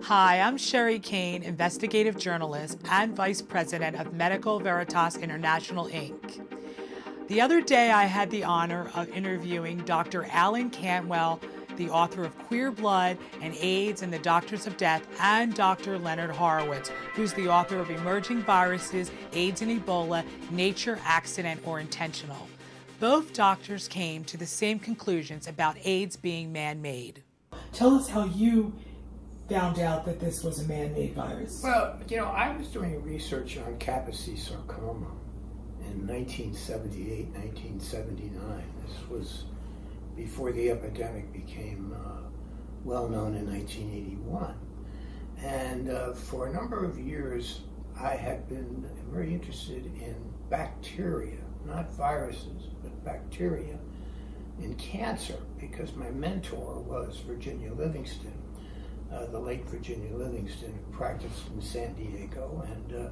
Hi, I'm Sherri Kane, investigative journalist and vice president of Medical Veritas International, Inc. The other day, I had the honor of interviewing Dr. Alan Cantwell, the author of Queer Blood and AIDS and the Doctors of Death, and Dr. Leonard Horowitz, who's the author of Emerging Viruses, AIDS and Ebola, Nature, Accident, or Intentional. Both doctors came to the same conclusions about AIDS being man-made. Tell us how you found out that this was a man-made virus. Well, I was doing research on Kaposi sarcoma in 1978, 1979. This was before the epidemic became well known in 1981. And for a number of years, I had been very interested in bacteria, not viruses, but bacteria in cancer, because my mentor was Virginia Livingston, the late Virginia Livingston, who practiced in San Diego, and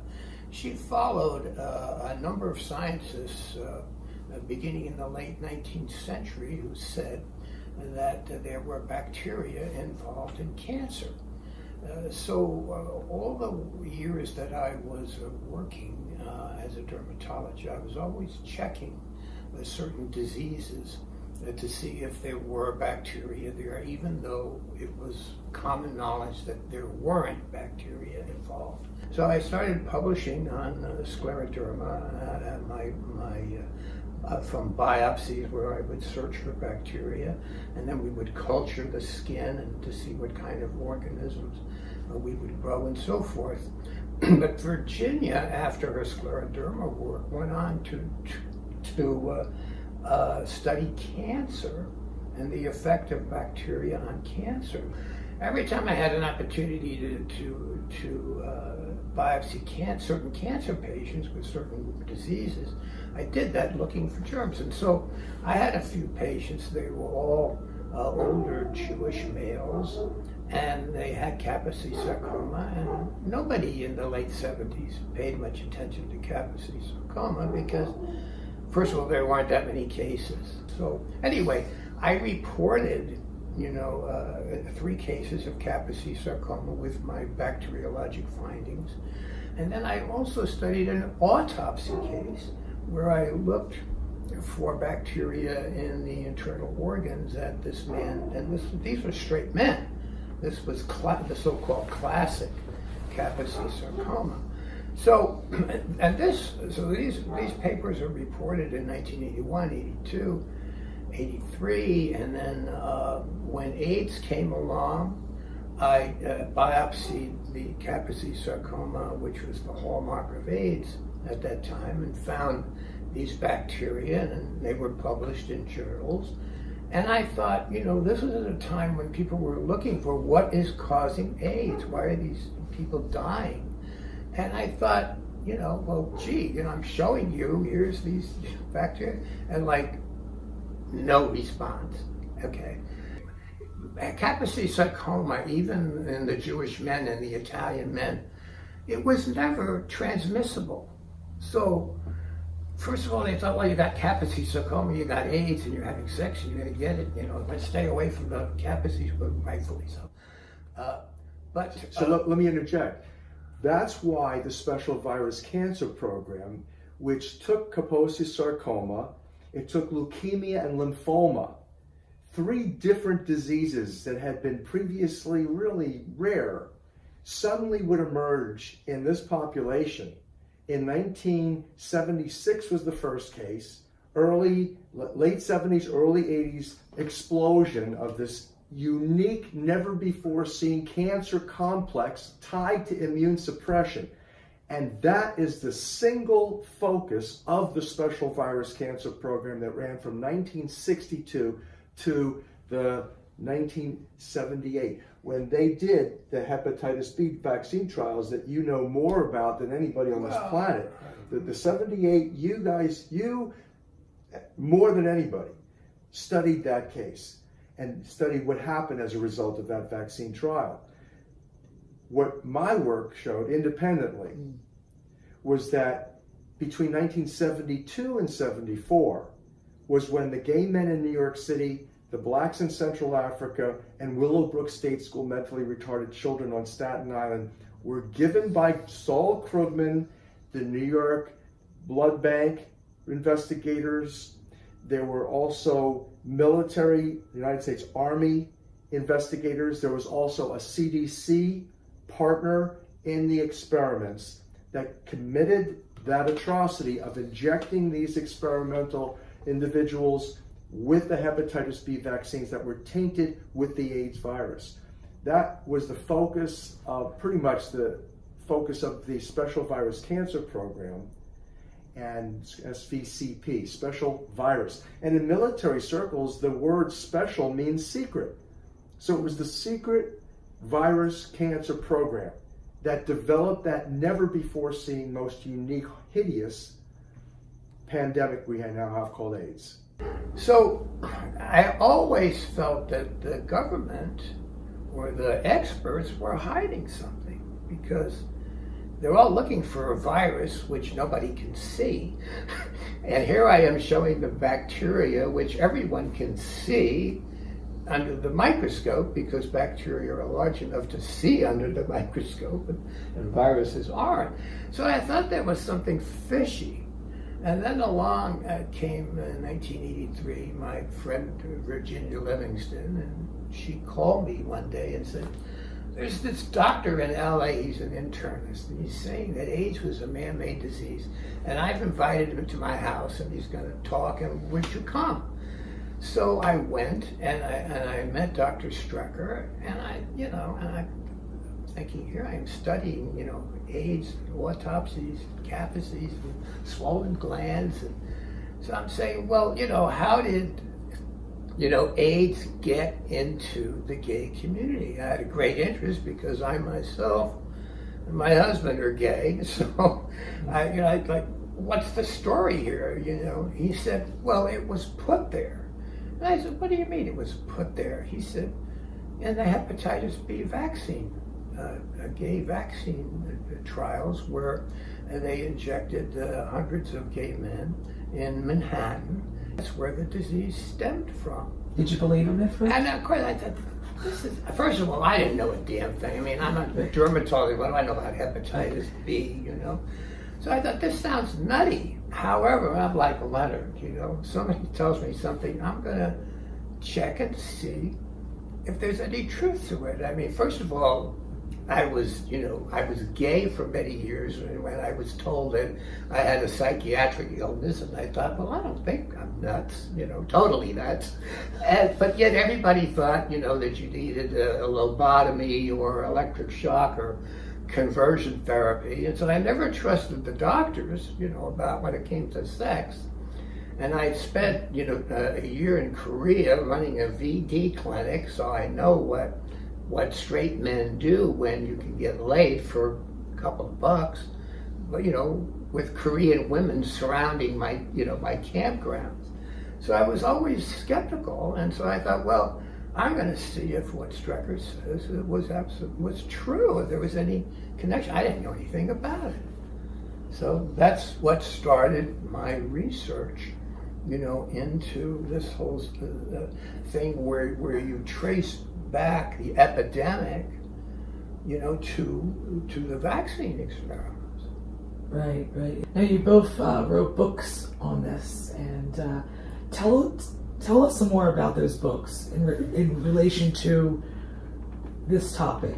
she followed a number of scientists beginning in the late 19th century who said that there were bacteria involved in cancer. So all the years that I was working as a dermatologist, I was always checking certain diseases to see if there were bacteria there, even though it was common knowledge that there weren't bacteria involved. So I started publishing on scleroderma, from biopsies where I would search for bacteria, and then we would culture the skin and to see what kind of organisms we would grow and so forth. But Virginia, after her scleroderma work, went on to study cancer and the effect of bacteria on cancer. Every time I had an opportunity to biopsy certain cancer patients with certain diseases, I did that looking for germs. And so I had a few patients. They were all older Jewish males, and they had Kaposi sarcoma, and nobody in the late 70s paid much attention to Kaposi sarcoma because, first of all, there weren't that many cases. So anyway, I reported, 3 cases of Kaposi sarcoma with my bacteriologic findings. And then I also studied an autopsy case where I looked for bacteria in the internal organs at this man, and these were straight men. This was the so-called classic Kaposi sarcoma. So, these papers are reported in 1981, 82, 83, and then when AIDS came along, I biopsied the Kaposi sarcoma, which was the hallmark of AIDS at that time, and found these bacteria, and they were published in journals. And I thought, this was at a time when people were looking for what is causing AIDS? Why are these people dying? And I thought, I'm showing you, here's these bacteria, and no response, okay. Kaposi sarcoma, even in the Jewish men and the Italian men, it was never transmissible. So, first of all, they thought, well, you got Kaposi sarcoma, you got AIDS, and you're having sex, and you're going to get it, let's stay away from the Kaposi, but rightfully so. Let me interject. That's why the Special Virus Cancer Program, which took Kaposi sarcoma, it took leukemia and lymphoma, 3 different diseases that had been previously really rare, suddenly would emerge in this population. In 1976 was the first case, late 70s, early 80s explosion of this unique, never before seen cancer complex tied to immune suppression. And that is the single focus of the Special Virus Cancer Program that ran from 1962 to the 1978, when they did the Hepatitis B vaccine trials that you know more about than anybody on this planet. The 78, you more than anybody studied that case and studied what happened as a result of that vaccine trial. What my work showed independently was that between 1972 and 74 was when the gay men in New York City the blacks in Central Africa, and Willowbrook State School mentally retarded children on Staten Island were given by Saul Krugman, the New York Blood Bank investigators. There were also military, United States Army investigators. There was also a CDC partner in the experiments that committed that atrocity of injecting these experimental individuals with the hepatitis B vaccines that were tainted with the AIDS virus. That was the focus of, pretty much the focus of the Special Virus Cancer Program and SVCP, Special Virus. And in military circles, the word special means secret. So it was the Secret Virus Cancer Program that developed that never before seen, most unique, hideous pandemic we now have called AIDS. So I always felt that the government or the experts were hiding something, because they're all looking for a virus which nobody can see. And here I am showing the bacteria which everyone can see under the microscope, because bacteria are large enough to see under the microscope and viruses aren't. So I thought there was something fishy. And then along came in 1983 my friend Virginia Livingston, and she called me one day and said, there's this doctor in LA, he's an internist, and he's saying that AIDS was a man-made disease, and I've invited him to my house and he's going to talk, and would you come? So I went and I met Dr. Strecker, and I'm thinking, here I am studying, AIDS, autopsies, capacities, and swollen glands. And so I'm saying, well, how did, AIDS get into the gay community? I had a great interest because I myself and my husband are gay. So I like, what's the story here? He said, well, it was put there. And I said, what do you mean it was put there? He said, in the hepatitis B vaccine, gay vaccine trials, where they injected hundreds of gay men in Manhattan. That's where the disease stemmed from. Did you believe him at first? And of course I thought, first of all, I didn't know a damn thing. I mean, I'm a dermatologist. What do I know about hepatitis B, So I thought, this sounds nutty. However, I'm like Leonard, somebody tells me something, I'm going to check and see if there's any truth to it. I mean, first of all, I was gay for many years, and when I was told that I had a psychiatric illness, and I thought, well, I don't think I'm nuts, totally nuts. But yet everybody thought, that you needed a lobotomy or electric shock or conversion therapy. And so I never trusted the doctors, about when it came to sex. And I spent, a year in Korea running a VD clinic, so I know what straight men do when you can get laid for a couple of bucks, but with Korean women surrounding my campgrounds. So I was always skeptical, and so I thought, well, I'm going to see if what Strecker says was true, if there was any connection. I didn't know anything about it. So that's what started my research, into this whole thing where you trace back the epidemic, to the vaccine experiments. Right. Now you both wrote books on this, and tell us some more about those books in relation to this topic.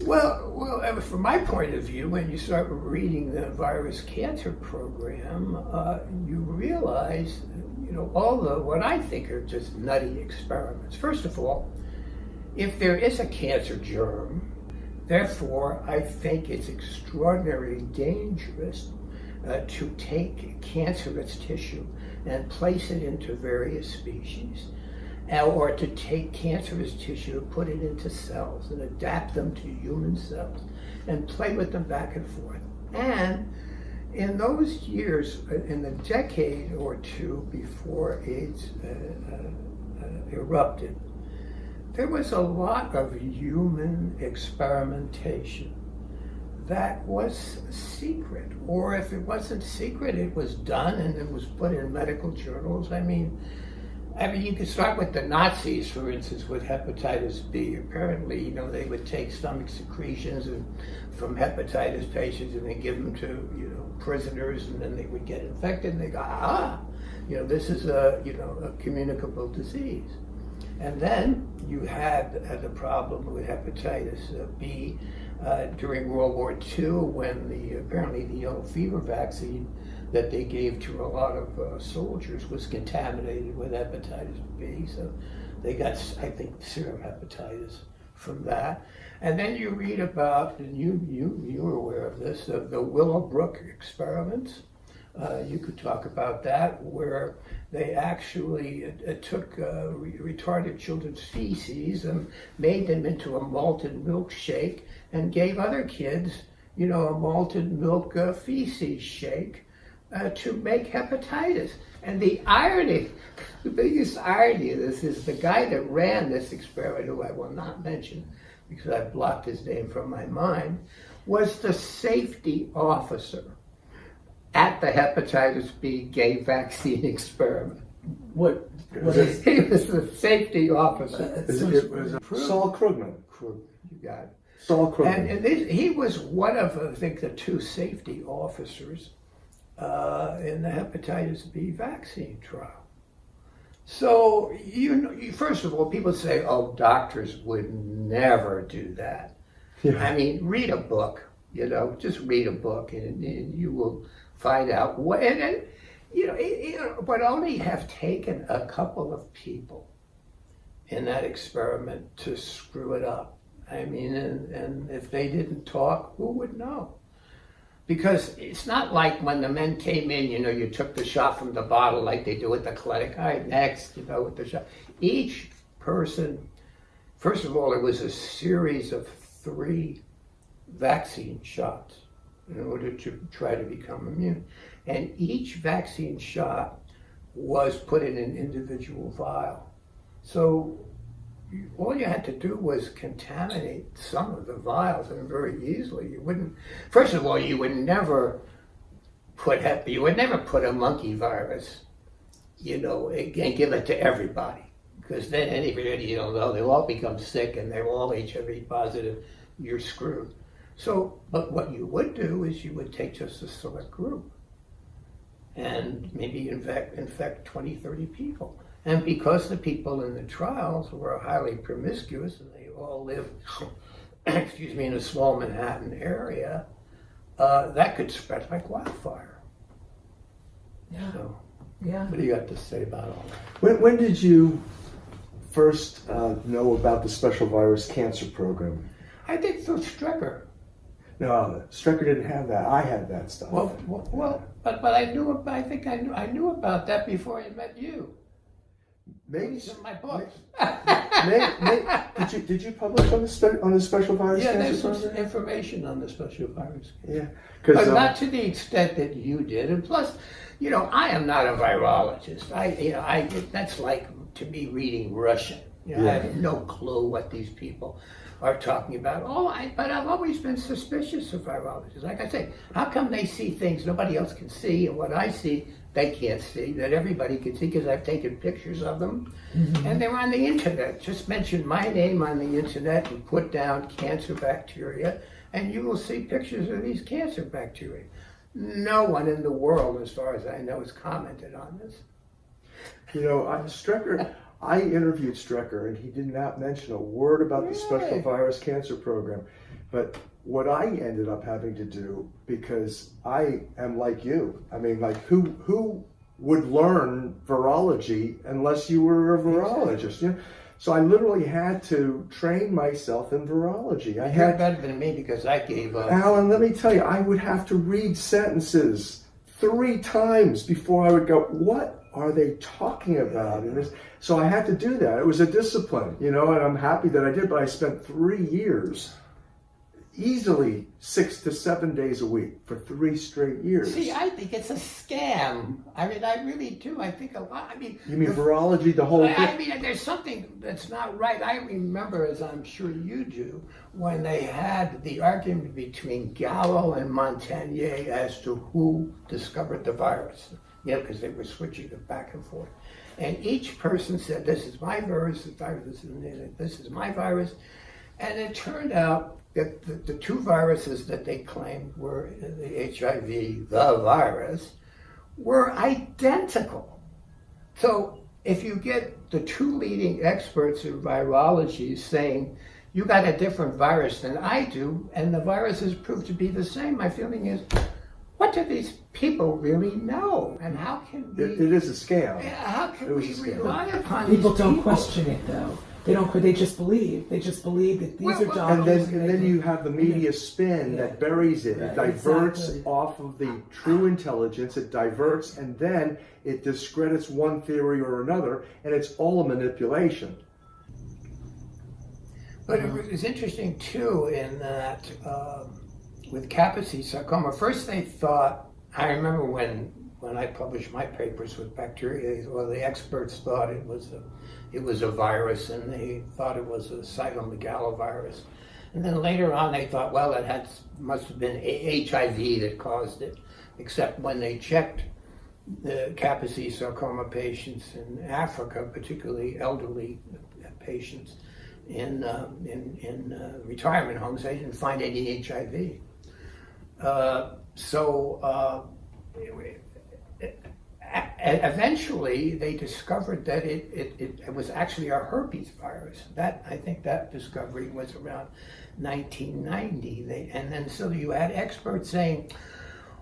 Well, from my point of view, when you start reading the Virus Cancer Program, you realize, all the what I think are just nutty experiments. First of all, if there is a cancer germ, therefore, I think it's extraordinarily dangerous to take cancerous tissue and place it into various species, or to take cancerous tissue, put it into cells and adapt them to human cells and play with them back and forth. And in those years, in the decade or two before AIDS erupted, there was a lot of human experimentation that was secret, or if it wasn't secret, it was done and it was put in medical journals. I mean, I mean, you could start with the Nazis, for instance, with hepatitis B. Apparently, they would take stomach secretions from hepatitis patients and they give them to, prisoners, and then they would get infected and they go, this is a communicable disease. And then you had the problem with hepatitis B during World War II when apparently the yellow fever vaccine that they gave to a lot of soldiers was contaminated with hepatitis B. So they got, I think, serum hepatitis from that. And then you read about, and you were aware of this, the Willowbrook experiments. You could talk about that, where they actually took retarded children's feces and made them into a malted milkshake and gave other kids, a malted milk feces shake to make hepatitis. And the irony, the biggest irony of this is the guy that ran this experiment, who I will not mention because I blocked his name from my mind, was the safety officer at the hepatitis B gay vaccine experiment. What is He was the safety officer. It was Saul Krugman. You got it. Saul Krugman. And he was one of, I think, the two safety officers in the hepatitis B vaccine trial. So, first of all, people say, oh, doctors would never do that. Yeah. I mean, read a book, just read a book and you will find out what, it would only have taken a couple of people in that experiment to screw it up. I mean, and if they didn't talk, who would know? Because it's not like when the men came in, you took the shot from the bottle like they do with the clinic. All right, next, with the shot. Each person, first of all, it was a series of 3 vaccine shots in order to try to become immune. And each vaccine shot was put in an individual vial. So all you had to do was contaminate some of the vials, and very easily. You wouldn't. First of all, you would never put a monkey virus, and give it to everybody, because then anybody they'll all become sick and they're all HIV positive. You're screwed. So, but what you would do is you would take just a select group and maybe infect 20, 30 people. And because the people in the trials were highly promiscuous and they all lived, in a small Manhattan area, that could spread like wildfire. Yeah. So, Yeah. what do you have to say about all that? When did you first know about the Special Virus Cancer Program? I think through Strecker. No, Strecker didn't have that. I had that stuff. But I knew about that before I met you. Maybe It's in my books. did you publish on the Special Virus Yeah, Cancer there's some Program? information on the special virus. Yeah, But not to the extent that you did. And plus, I am not a virologist. That's like, to me, reading Russian. I have no clue what these people are talking about. But I've always been suspicious of virologists. Like I say, how come they see things nobody else can see, and what I see, they can't see, that everybody can see, because I've taken pictures of them, and they're on the internet. Just mention my name on the internet and put down cancer bacteria, and you will see pictures of these cancer bacteria. No one in the world, as far as I know, has commented on this. Strecker, I interviewed Strecker, and he did not mention a word about the Special Virus Cancer Program. But what I ended up having to do, because I am like you, I mean, like who would learn virology unless you were a virologist? So I literally had to train myself in virology. You're better than me because I gave up. Alan, let me tell you, I would have to read sentences 3 times before I would go, what are they talking about? So I had to do that. It was a discipline, and I'm happy that I did, but I spent 3 years, easily 6 to 7 days a week for 3 straight years. See, I think it's a scam. I mean, I really do. I think a lot. I mean, you mean virology, the whole thing? I mean, there's something that's not right. I remember, as I'm sure you do, when they had the argument between Gallo and Montagnier as to who discovered the virus. Because they were switching it back and forth. And each person said, this is my virus, this is my virus. And it turned out that the two viruses that they claimed were the HIV, the virus, were identical. So if you get the two leading experts in virology saying, you got a different virus than I do, and the viruses prove to be the same, my feeling is, what do these people really know? And how can we... It is a scam. How can we rely upon People these don't question it, though. They don't. They just believe. They just believe that these are doctors. And then you have the media spin that buries it. It diverts off of the true intelligence. It diverts, and then it discredits one theory or another, and it's all a manipulation. But it was interesting too in that with Hepatitis sarcoma. First, they thought. I remember when I published my papers with bacteria. Well, the experts thought it was a virus, and they thought it was a cytomegalovirus. And then later on, they thought, well, it must have been HIV that caused it. Except when they checked the Hepatitis sarcoma patients in Africa, particularly elderly patients in retirement homes, they didn't find any HIV. Eventually, they discovered that it was actually a herpes virus. I think that discovery was around 1990. And then so you had experts saying,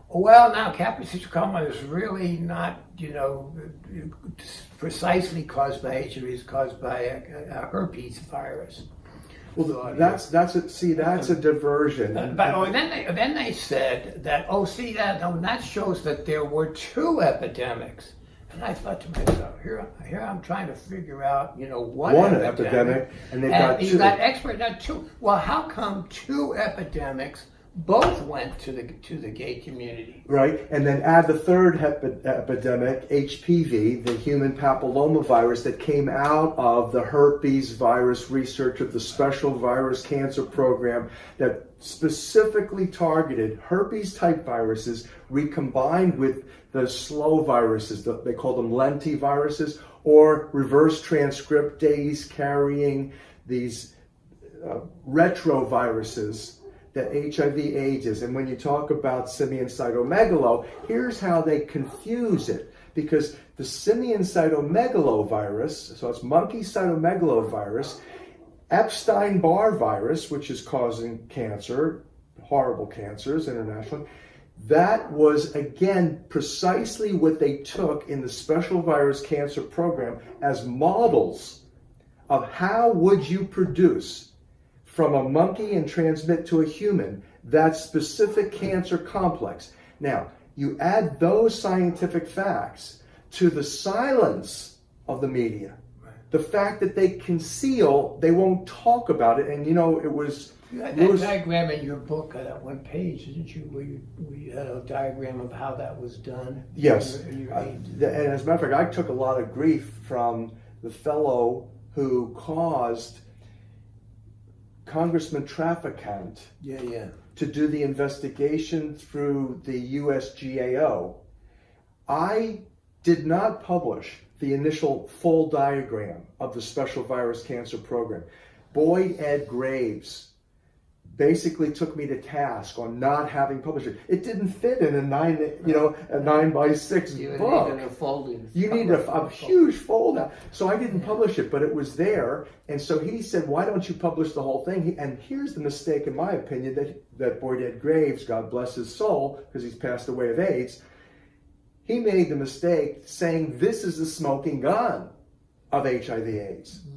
well, now Hepatitis sarcoma is really not, precisely caused by HIV. It's caused by a herpes virus. Well, that's a diversion. Then they said that that shows that there were two epidemics. And I thought to myself, here I'm trying to figure out, one epidemic, and they've got two. You got expert, not two. Well, how come two epidemics both went to the gay community? Right, and then add the third epidemic, HPV, the human papillomavirus that came out of the herpes virus research of the Special Virus Cancer Program that specifically targeted herpes-type viruses recombined with the slow viruses, they call them lentiviruses, or reverse transcriptase carrying these retroviruses that HIV/AIDS is. And when you talk about simian cytomegalo, here's how they confuse it. Because the simian cytomegalovirus, so it's monkey cytomegalovirus, Epstein-Barr virus, which is causing cancer, horrible cancers internationally, that was, again, precisely what they took in the Special Virus Cancer Program as models of how would you produce from a monkey and transmit to a human that specific cancer complex. Now, you add those scientific facts to the silence of the media, the fact that they conceal, they won't talk about it, and it was... You had that diagram in your book, that one page, didn't you, where you had a diagram of how that was done? Yes, and as a matter of fact, I took a lot of grief from the fellow who caused Congressman Traficant to do the investigation through the USGAO. I did not publish the initial full diagram of the Special Virus Cancer Program. Boyd Ed Graves basically took me to task on not having published it. It didn't fit in a 9x6 book. You needed a folding. You need a huge folder. So I didn't publish it, but it was there. And so he said, why don't you publish the whole thing? And here's the mistake, in my opinion, that Boyd Ed Graves, God bless his soul, because he's passed away of AIDS, he made the mistake saying this is the smoking gun of HIV/AIDS.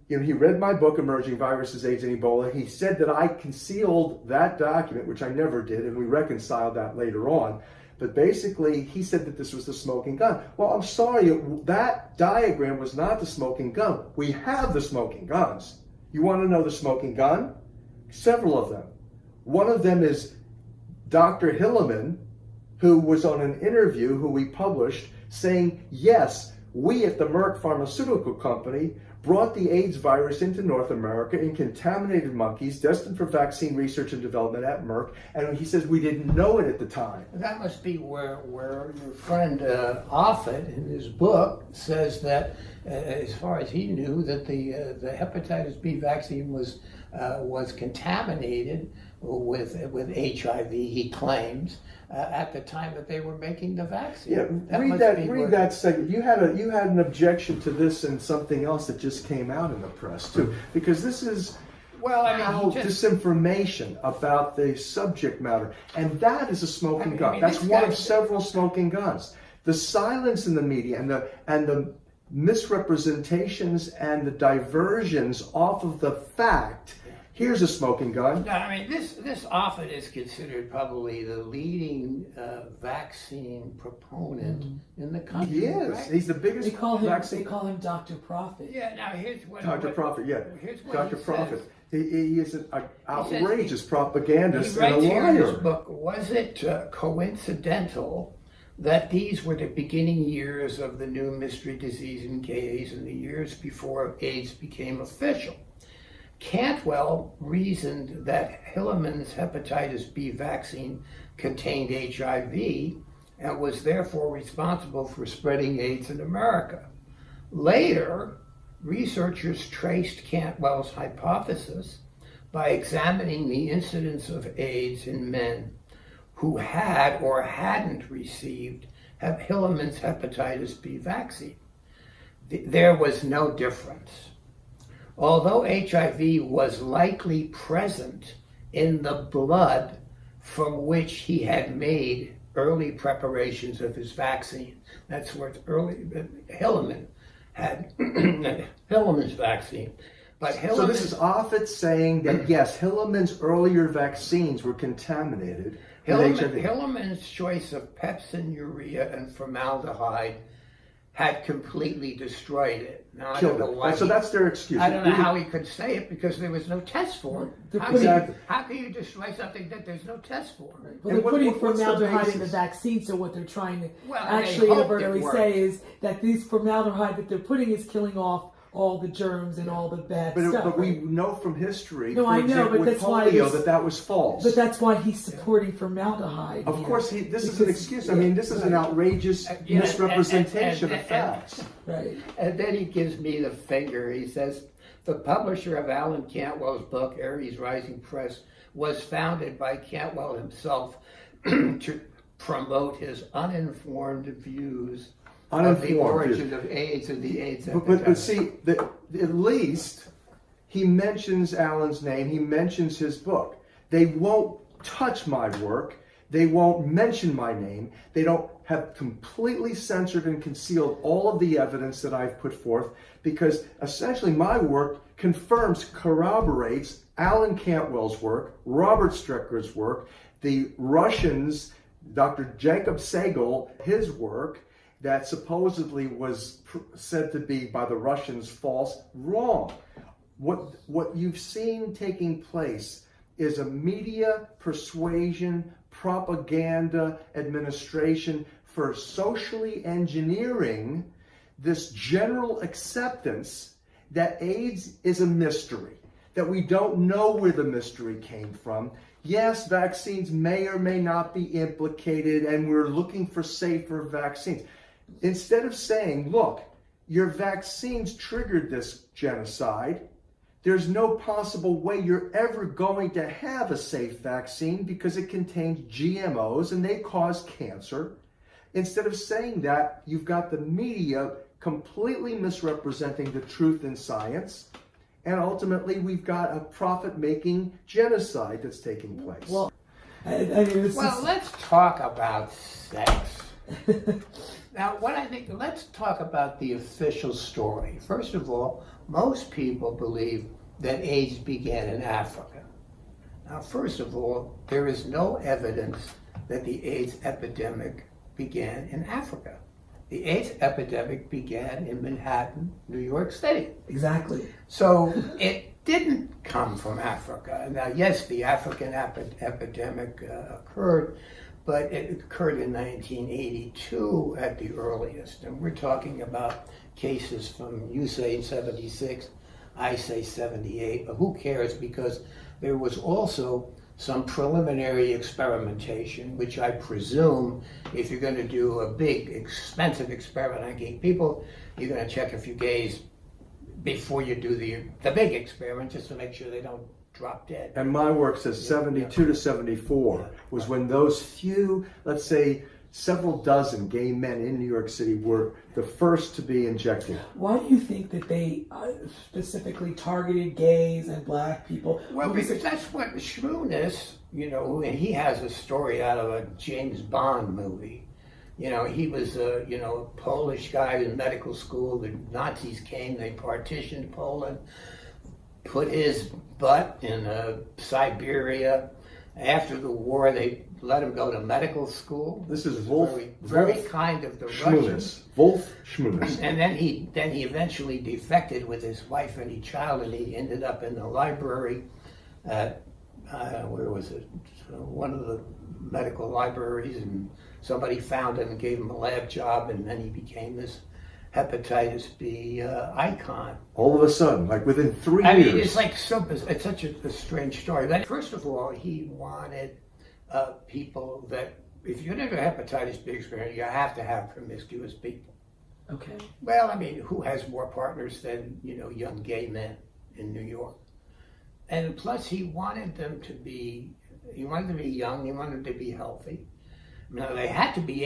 He read my book, Emerging Viruses, AIDS, and Ebola. He said that I concealed that document, which I never did, and we reconciled that later on. But basically, he said that this was the smoking gun. Well, I'm sorry, that diagram was not the smoking gun. We have the smoking guns. You want to know the smoking gun? Several of them. One of them is Dr. Hilleman, who was on an interview, who we published, saying, yes, we at the Merck Pharmaceutical Company brought the AIDS virus into North America in contaminated monkeys destined for vaccine research and development at Merck. And he says we didn't know it at the time. That must be where your friend Offit in his book says that, as far as he knew, that the hepatitis B vaccine was contaminated with HIV. He claims at the time that they were making the vaccine. Yeah, read that segment. You had an objection to this and something else that just came out in the press too, because this is disinformation about the subject matter, and that is a smoking gun. That's one of several smoking guns. The silence in the media and the misrepresentations and the diversions off of the fact. Here's a smoking gun. No, I mean, this Offit is considered probably the leading vaccine proponent in the country. He is. Right? He's the biggest vaccine. They call him Dr. Prophet. Yeah, now here's what... Dr. Prophet, yeah. Here's what Dr. Prophet. He is an outrageous he propagandist and a writes here in his liar. book, was it coincidental that these were the beginning years of the new mystery disease in AIDS and the years before AIDS became official? Cantwell reasoned that Hilleman's hepatitis B vaccine contained HIV and was therefore responsible for spreading AIDS in America. Later, researchers traced Cantwell's hypothesis by examining the incidence of AIDS in men who had or hadn't received Hilleman's hepatitis B vaccine. There was no difference. Although HIV was likely present in the blood from which he had made early preparations of his vaccine, that's where Hilleman had Hilleman's vaccine. But so this is Offit saying that yes, Hilleman's earlier vaccines were contaminated. Hilleman's choice of pepsinurea and formaldehyde had completely destroyed it. Now, I don't know why. So that's their excuse. I don't know how he could say it because there was no test for it. How can you destroy something that there's no test for? Well, they're putting formaldehyde in the vaccine, so what they're trying to actually inadvertently say is that these formaldehyde that they're putting is killing off all the germs and all the bad stuff. But we know from history, no, for example, with polio, that was false. But that's why he's supporting formaldehyde. Of course, this is an excuse. I mean, this is an outrageous misrepresentation of facts. Right. And then he gives me the finger. He says, the publisher of Alan Cantwell's book, Aries Rising Press, was founded by Cantwell himself to promote his uninformed views of the origin of AIDS and the AIDS epidemic. But see, at least he mentions Alan's name. He mentions his book. They won't touch my work. They won't mention my name. They don't have completely censored and concealed all of the evidence that I've put forth because essentially my work corroborates Alan Cantwell's work, Robert Strecker's work, the Russians, Dr. Jacob Segal, his work, that supposedly was said to be by the Russians false, wrong. What you've seen taking place is a media persuasion, propaganda administration for socially engineering this general acceptance that AIDS is a mystery, that we don't know where the mystery came from. Yes, vaccines may or may not be implicated, and we're looking for safer vaccines. Instead of saying, look, your vaccines triggered this genocide, there's no possible way you're ever going to have a safe vaccine because it contains GMOs and they cause cancer. Instead of saying that, you've got the media completely misrepresenting the truth in science, and ultimately we've got a profit-making genocide that's taking place. Well, let's talk about sex. Now, let's talk about the official story. First of all, most people believe that AIDS began in Africa. Now, first of all, there is no evidence that the AIDS epidemic began in Africa. The AIDS epidemic began in Manhattan, New York City. Exactly. So it didn't come from Africa. Now, yes, the African epidemic occurred, but it occurred in 1982 at the earliest. And we're talking about cases from, you say 76, I say 78, but who cares, because there was also some preliminary experimentation, which I presume if you're going to do a big, expensive experiment on gay people, you're going to check a few gays before you do the big experiment, just to make sure they don't drop dead. And my work says 72 to 74 was when those few, let's say, several dozen gay men in New York City were the first to be injected. Why do you think that they specifically targeted gays and black people? Well, because that's what Schmooness, and he has a story out of a James Bond movie. He was a Polish guy in medical school. The Nazis came, they partitioned Poland, put his butt in Siberia. After the war, they let him go to medical school. This is Wolf. Very kind of the Schmooness. Russians. Wolf Schmooness. And then he eventually defected with his wife and his child, and he ended up in the library at where was it? One of the medical libraries, and somebody found him and gave him a lab job, and then he became this Hepatitis B icon. All of a sudden, like within 3 years. I mean, it's like it's such a strange story. But first of all, he wanted people that, if you're going to do a Hepatitis B experiment, you have to have promiscuous people. Okay. Well, I mean, who has more partners than, young gay men in New York? And plus, he wanted them to be young, he wanted them to be healthy. Now, they had to be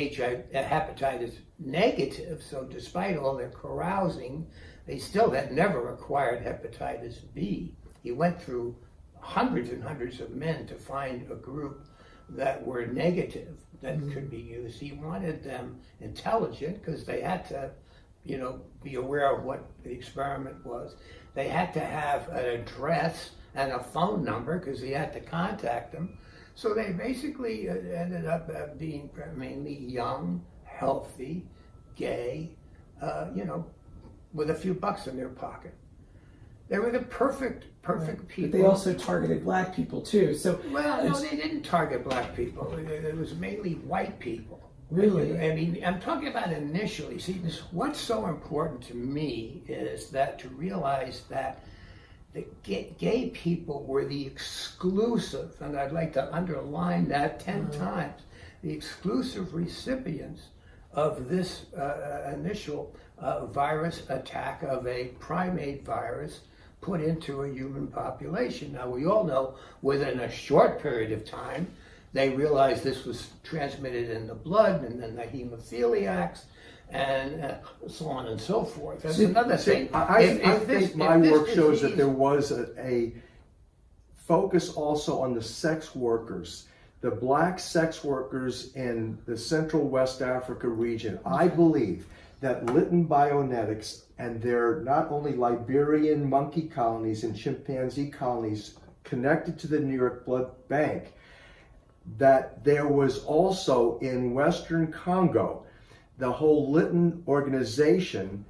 hepatitis negative, so despite all their carousing, they still had never acquired hepatitis B. He went through hundreds and hundreds of men to find a group that were negative, that could be used. He wanted them intelligent, because they had to, be aware of what the experiment was. They had to have an address and a phone number, because he had to contact them. So they basically ended up being mainly young, healthy, gay, with a few bucks in their pocket. They were the perfect people. But they also targeted black people too. So no, they didn't target black people. It was mainly white people. Really? I mean, I'm talking about initially. See, what's so important to me is that to realize that the gay people were the exclusive, and I'd like to underline that 10 times, the exclusive recipients of this initial virus attack of a primate virus put into a human population. Now, we all know within a short period of time, they realized this was transmitted in the blood, and then the hemophiliacs, and so on and so forth. That's another thing. I think my work shows that there was a focus also on the sex workers, the black sex workers in the Central West Africa region. I believe that Lytton Bionetics and their not only Liberian monkey colonies and chimpanzee colonies connected to the New York Blood Bank, that there was also in Western Congo the whole Lytton organization,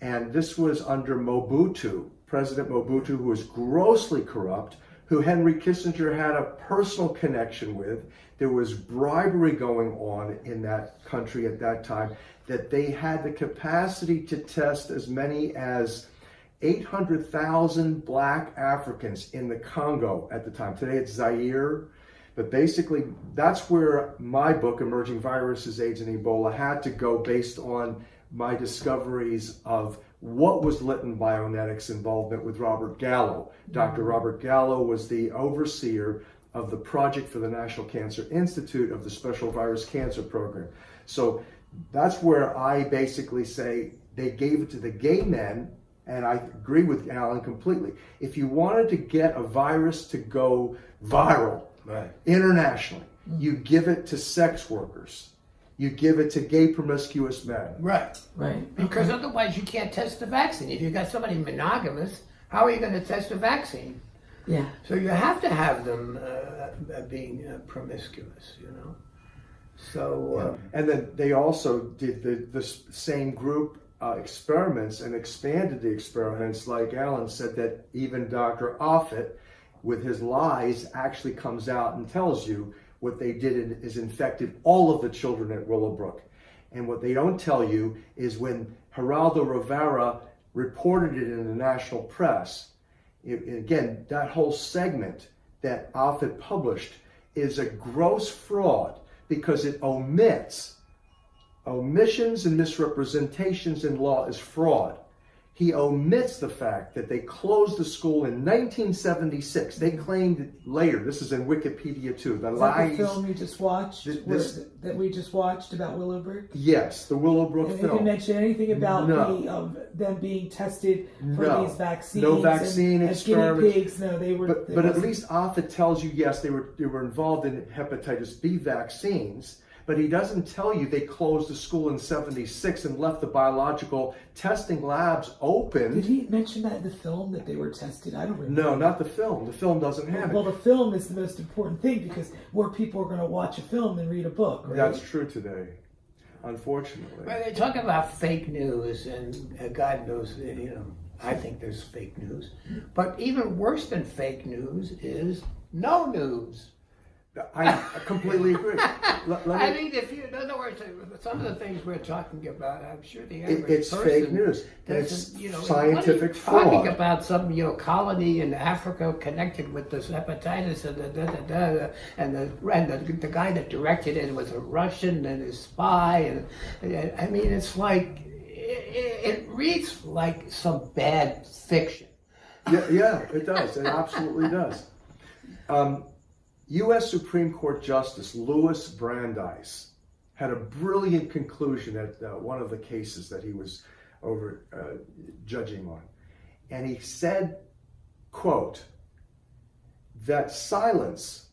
and this was under Mobutu, President Mobutu, who was grossly corrupt, who Henry Kissinger had a personal connection with. There was bribery going on in that country at that time, that they had the capacity to test as many as 800,000 black Africans in the Congo at the time. Today it's Zaire. But basically, that's where my book, Emerging Viruses, AIDS, and Ebola, had to go based on my discoveries of what was Lytton Bionetics' involvement with Robert Gallo. Dr. Robert Gallo was the overseer of the project for the National Cancer Institute of the Special Virus Cancer Program. So that's where I basically say they gave it to the gay men, and I agree with Alan completely. If you wanted to get a virus to go viral, right, internationally, you give it to sex workers. You give it to gay promiscuous men. Right. Right. Because otherwise you can't test the vaccine. If you've got somebody monogamous, how are you going to test the vaccine? Yeah. So you have to have them being promiscuous, So. And then they also did the same group experiments and expanded the experiments. Like Alan said, that even Dr. Offit, with his lies, actually comes out and tells you what they did is infected all of the children at Willowbrook. And what they don't tell you is when Geraldo Rivera reported it in the national press, again, that whole segment that Alfred published is a gross fraud because it omits. Omissions and misrepresentations in law is fraud. He omits the fact that they closed the school in 1976. They claimed later, this is in Wikipedia too, the lies. The film you just watched, that we just watched about Willowbrook? Yes, the Willowbrook and film. They didn't mention anything about them being tested for these vaccines. No vaccine experiments. Guinea pigs. No, they were. But at least Offit tells you, yes, they were involved in hepatitis B vaccines. But he doesn't tell you they closed the school in 76 and left the biological testing labs open. Did he mention that in the film, that they were tested? I don't remember. No, not the film. The film doesn't have it. Well, the film is the most important thing because more people are going to watch a film than read a book, right? That's true today, unfortunately. Well, they talk about fake news, and God knows, I think there's fake news. But even worse than fake news is no news. I completely agree. I mean, in other words, some of the things we're talking about, I'm sure the average it's person fake news. It's scientific fraud. Talking about some colony in Africa connected with this hepatitis and the guy that directed it was a Russian and a spy, and I mean, it's like it reads like some bad fiction. Yeah, it does. It absolutely does. U.S. Supreme Court Justice Louis Brandeis had a brilliant conclusion at one of the cases that he was over judging on. And he said, quote, that silence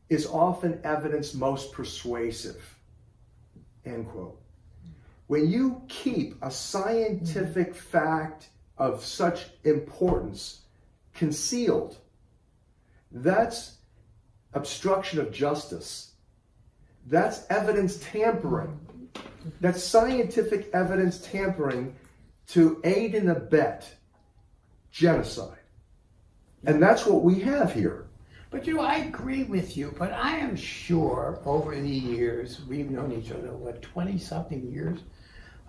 is often evidence most persuasive, end quote. When you keep a scientific fact of such importance concealed, that's obstruction of justice. That's evidence tampering. That's scientific evidence tampering to aid and abet genocide. And that's what we have here. But I agree with you, but I am sure over the years, we've known each other, 20-something years,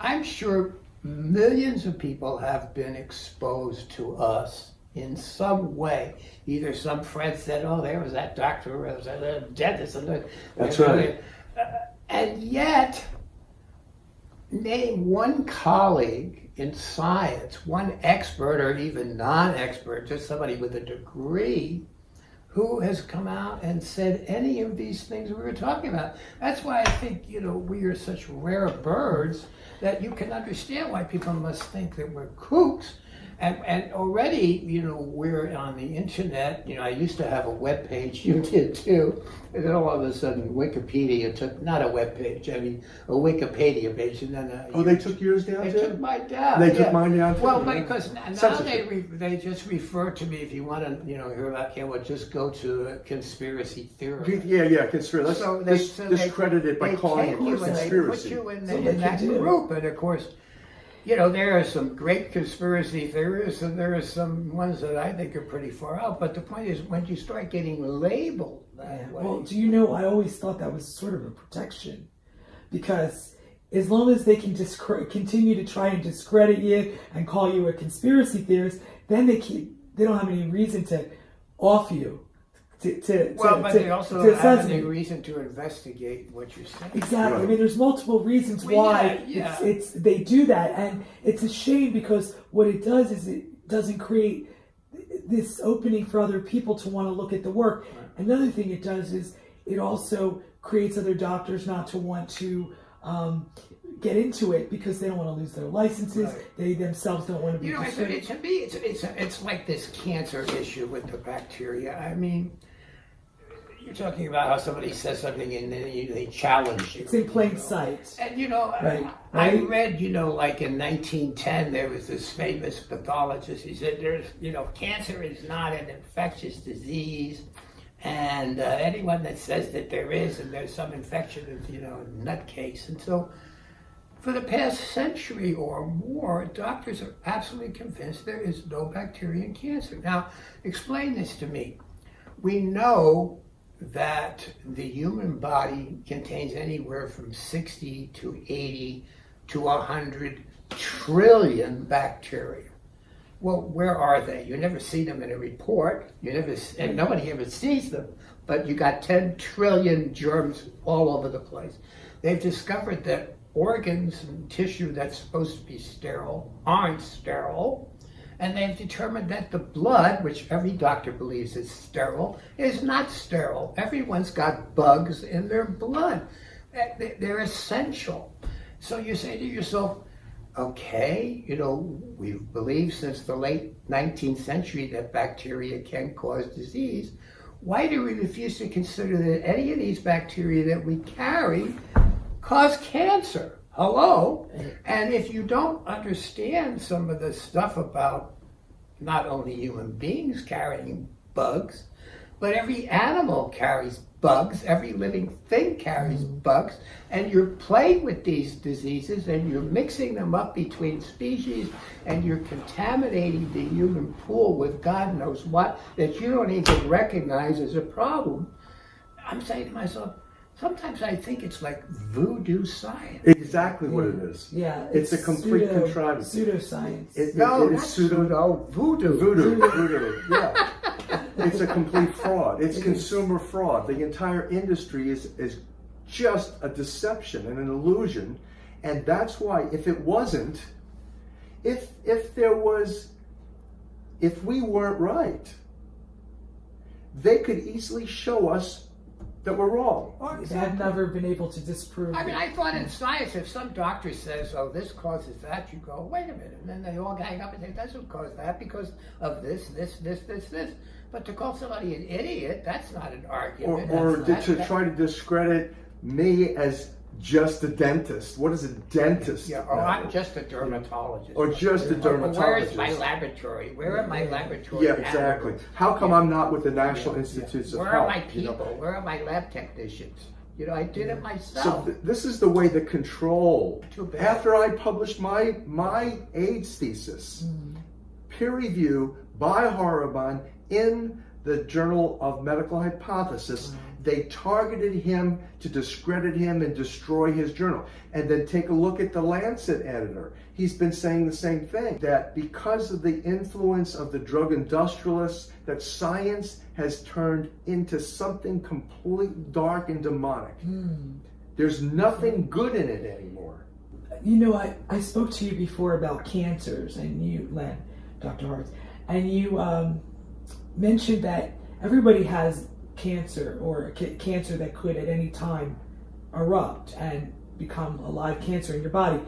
I'm sure millions of people have been exposed to us in some way. Either some friend said, oh, there was that doctor, or there was that dentist. That's right. And yet, name one colleague in science, one expert or even non-expert, just somebody with a degree, who has come out and said any of these things we were talking about. That's why I think, we are such rare birds that you can understand why people must think that we're kooks. And already, we're on the internet. I used to have a web page. You did too. And then all of a sudden, Wikipedia took, not a web page, a Wikipedia page. And then they took yours down too? They took mine down. They took mine down too? Well, because now they just refer to me, if you want to, hear about just go to conspiracy theory. Yeah, conspiracy. So discredited by calling it conspiracy. They put you in that group, and of course, there are some great conspiracy theorists, and there are some ones that I think are pretty far out. But the point is, when you start getting labeled that way. Well, I always thought that was sort of a protection, because as long as they can continue to try and discredit you and call you a conspiracy theorist, then they don't have any reason to off you. But they also don't have any reason to investigate what you're saying. Exactly. Right. I mean, there's multiple reasons why they do that, and it's a shame because what it does is it doesn't create this opening for other people to want to look at the work. Right. Another thing it does is it also creates other doctors not to want to get into it because they don't want to lose their licenses. Right. They themselves don't want to be. To me, it's like this cancer issue with the bacteria. I mean, you're talking about how somebody says something and then they challenge you. It's in plain sight. And I read, like in 1910, there was this famous pathologist. He said, cancer is not an infectious disease. And anyone that says that there is and there's some infection is, a nutcase. And so for the past century or more, doctors are absolutely convinced there is no bacteria in cancer. Now, explain this to me. We know that the human body contains anywhere from 60 to 80 to 100 trillion bacteria. Well, where are they? You never see them in a report. And nobody ever sees them. But you got 10 trillion germs all over the place. They've discovered that organs and tissue that's supposed to be sterile aren't sterile. And they've determined that the blood, which every doctor believes is sterile, is not sterile. Everyone's got bugs in their blood. They're essential. So you say to yourself, okay, we've believed since the late 19th century that bacteria can cause disease. Why do we refuse to consider that any of these bacteria that we carry cause cancer? Hello? And if you don't understand some of the stuff about not only human beings carrying bugs, but every animal carries bugs, every living thing carries bugs, and you're playing with these diseases and you're mixing them up between species and you're contaminating the human pool with God knows what that you don't even recognize as a problem. I'm saying to myself, sometimes I think it's like voodoo science. Exactly what it is. Yeah. It's a complete contrivance. Pseudoscience. No, it is not pseudo, voodoo. Voodoo, yeah. It's a complete fraud. It's consumer fraud. The entire industry is just a deception and an illusion. And that's why, if it wasn't, if we weren't right, they could easily show us that we're wrong. Oh, They have never been able to disprove I mean, it. I thought in science, if some doctor says, oh, this causes that, you go, wait a minute. And then they all gang up and say, it doesn't cause that because of this. But to call somebody an idiot, that's not an argument. Or try to discredit me as just a dentist. What is a dentist? Yeah, or I'm just a dermatologist. Or just a dermatologist. Where is my laboratory? Where are my laboratory Yeah, exactly. animals? How come I'm not with the National Institutes of Where Health? are my people? Where are my lab technicians? I did it So myself. this is the way the control. Too bad. After I published my AIDS thesis, peer review by Horowitz in the Journal of Medical Hypothesis, they targeted him to discredit him and destroy his journal. And then take a look at the Lancet editor. He's been saying the same thing, that because of the influence of the drug industrialists, that science has turned into something completely dark and demonic. There's nothing good in it anymore. I spoke to you before about cancers, and you, Len, Dr. Horowitz, and you mentioned that everybody has cancer, or cancer that could at any time erupt and become a live cancer in your body.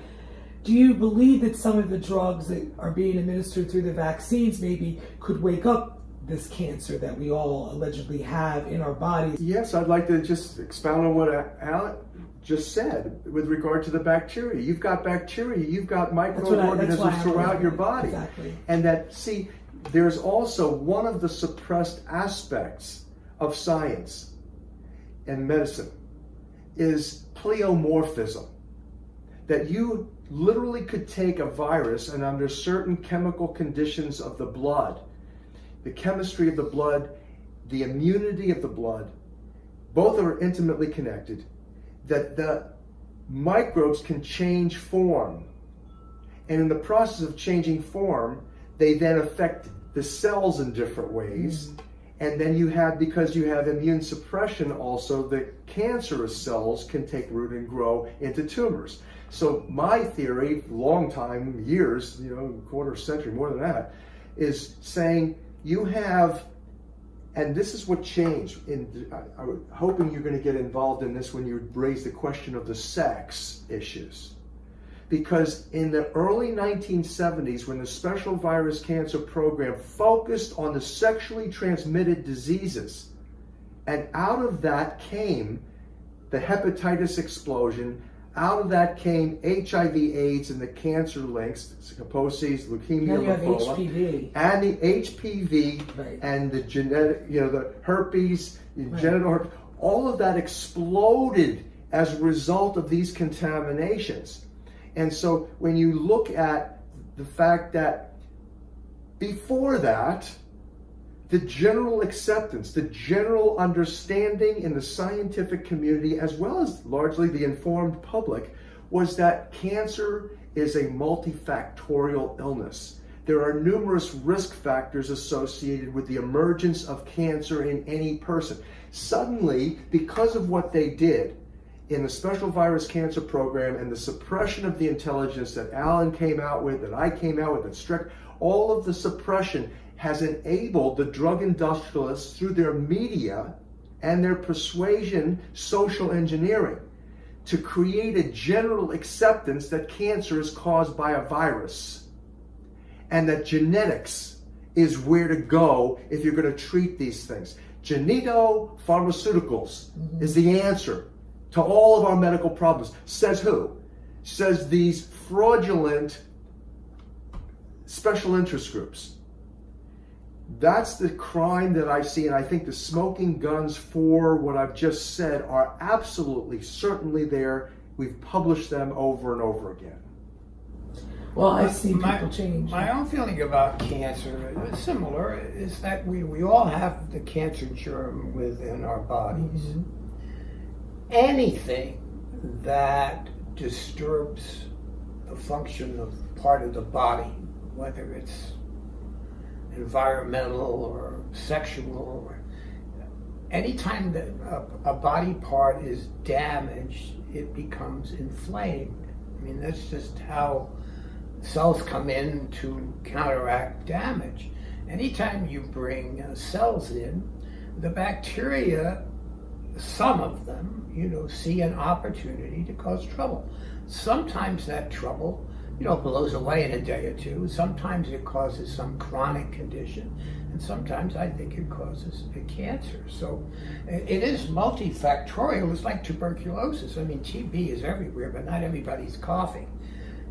Do you believe that some of the drugs that are being administered through the vaccines maybe could wake up this cancer that we all allegedly have in our bodies? Yes, I'd like to just expound on what Alan just said with regard to the bacteria. You've got bacteria, you've got microorganisms throughout your body. Exactly. And there's also one of the suppressed aspects of science and medicine is pleomorphism. That you literally could take a virus and under certain chemical conditions of the blood, the chemistry of the blood, the immunity of the blood, both are intimately connected, that the microbes can change form. And in the process of changing form, they then affect the cells in different ways. And then because you have immune suppression also, the cancerous cells can take root and grow into tumors. So my theory, long time, years, quarter century, more than that, is saying you have, and this is what changed. I'm hoping you're going to get involved in this when you raise the question of the sex issues. Because in the early 1970s, when the Special Virus Cancer Program focused on the sexually transmitted diseases, and out of that came the hepatitis explosion, out of that came HIV/AIDS and the cancer links, Kaposi's, leukemia-lymphoma, HPV. and the HPV, Right. and the genetic, the herpes, genital herpes, all of that exploded as a result of these contaminations. And so when you look at the fact that before that, the general acceptance, the general understanding in the scientific community, as well as largely the informed public, was that cancer is a multifactorial illness. There are numerous risk factors associated with the emergence of cancer in any person. Suddenly, because of what they did in the Special Virus Cancer Program and the suppression of the intelligence that Alan came out with, that I came out with, that Strick, all of the suppression has enabled the drug industrialists through their media and their persuasion, social engineering, to create a general acceptance that cancer is caused by a virus and that genetics is where to go if you're going to treat these things. Genetopharmaceuticals is the answer to all of our medical problems. Says who? Says these fraudulent special interest groups. That's the crime that I see, and I think the smoking guns for what I've just said are absolutely, certainly there. We've published them over and over again. Well, I see people change. My own feeling about cancer is similar, is that we all have the cancer germ within our bodies. Mm-hmm. Anything that disturbs the function of part of the body, whether it's environmental or sexual, or anytime that a body part is damaged, it becomes inflamed. I mean, that's just how cells come in to counteract damage. Anytime you bring cells in, the bacteria, some of them, see an opportunity to cause trouble. Sometimes that trouble, blows away in a day or two. Sometimes it causes some chronic condition, and sometimes I think it causes a cancer. So it is multifactorial. It's like tuberculosis. I mean, TB is everywhere, but not everybody's coughing,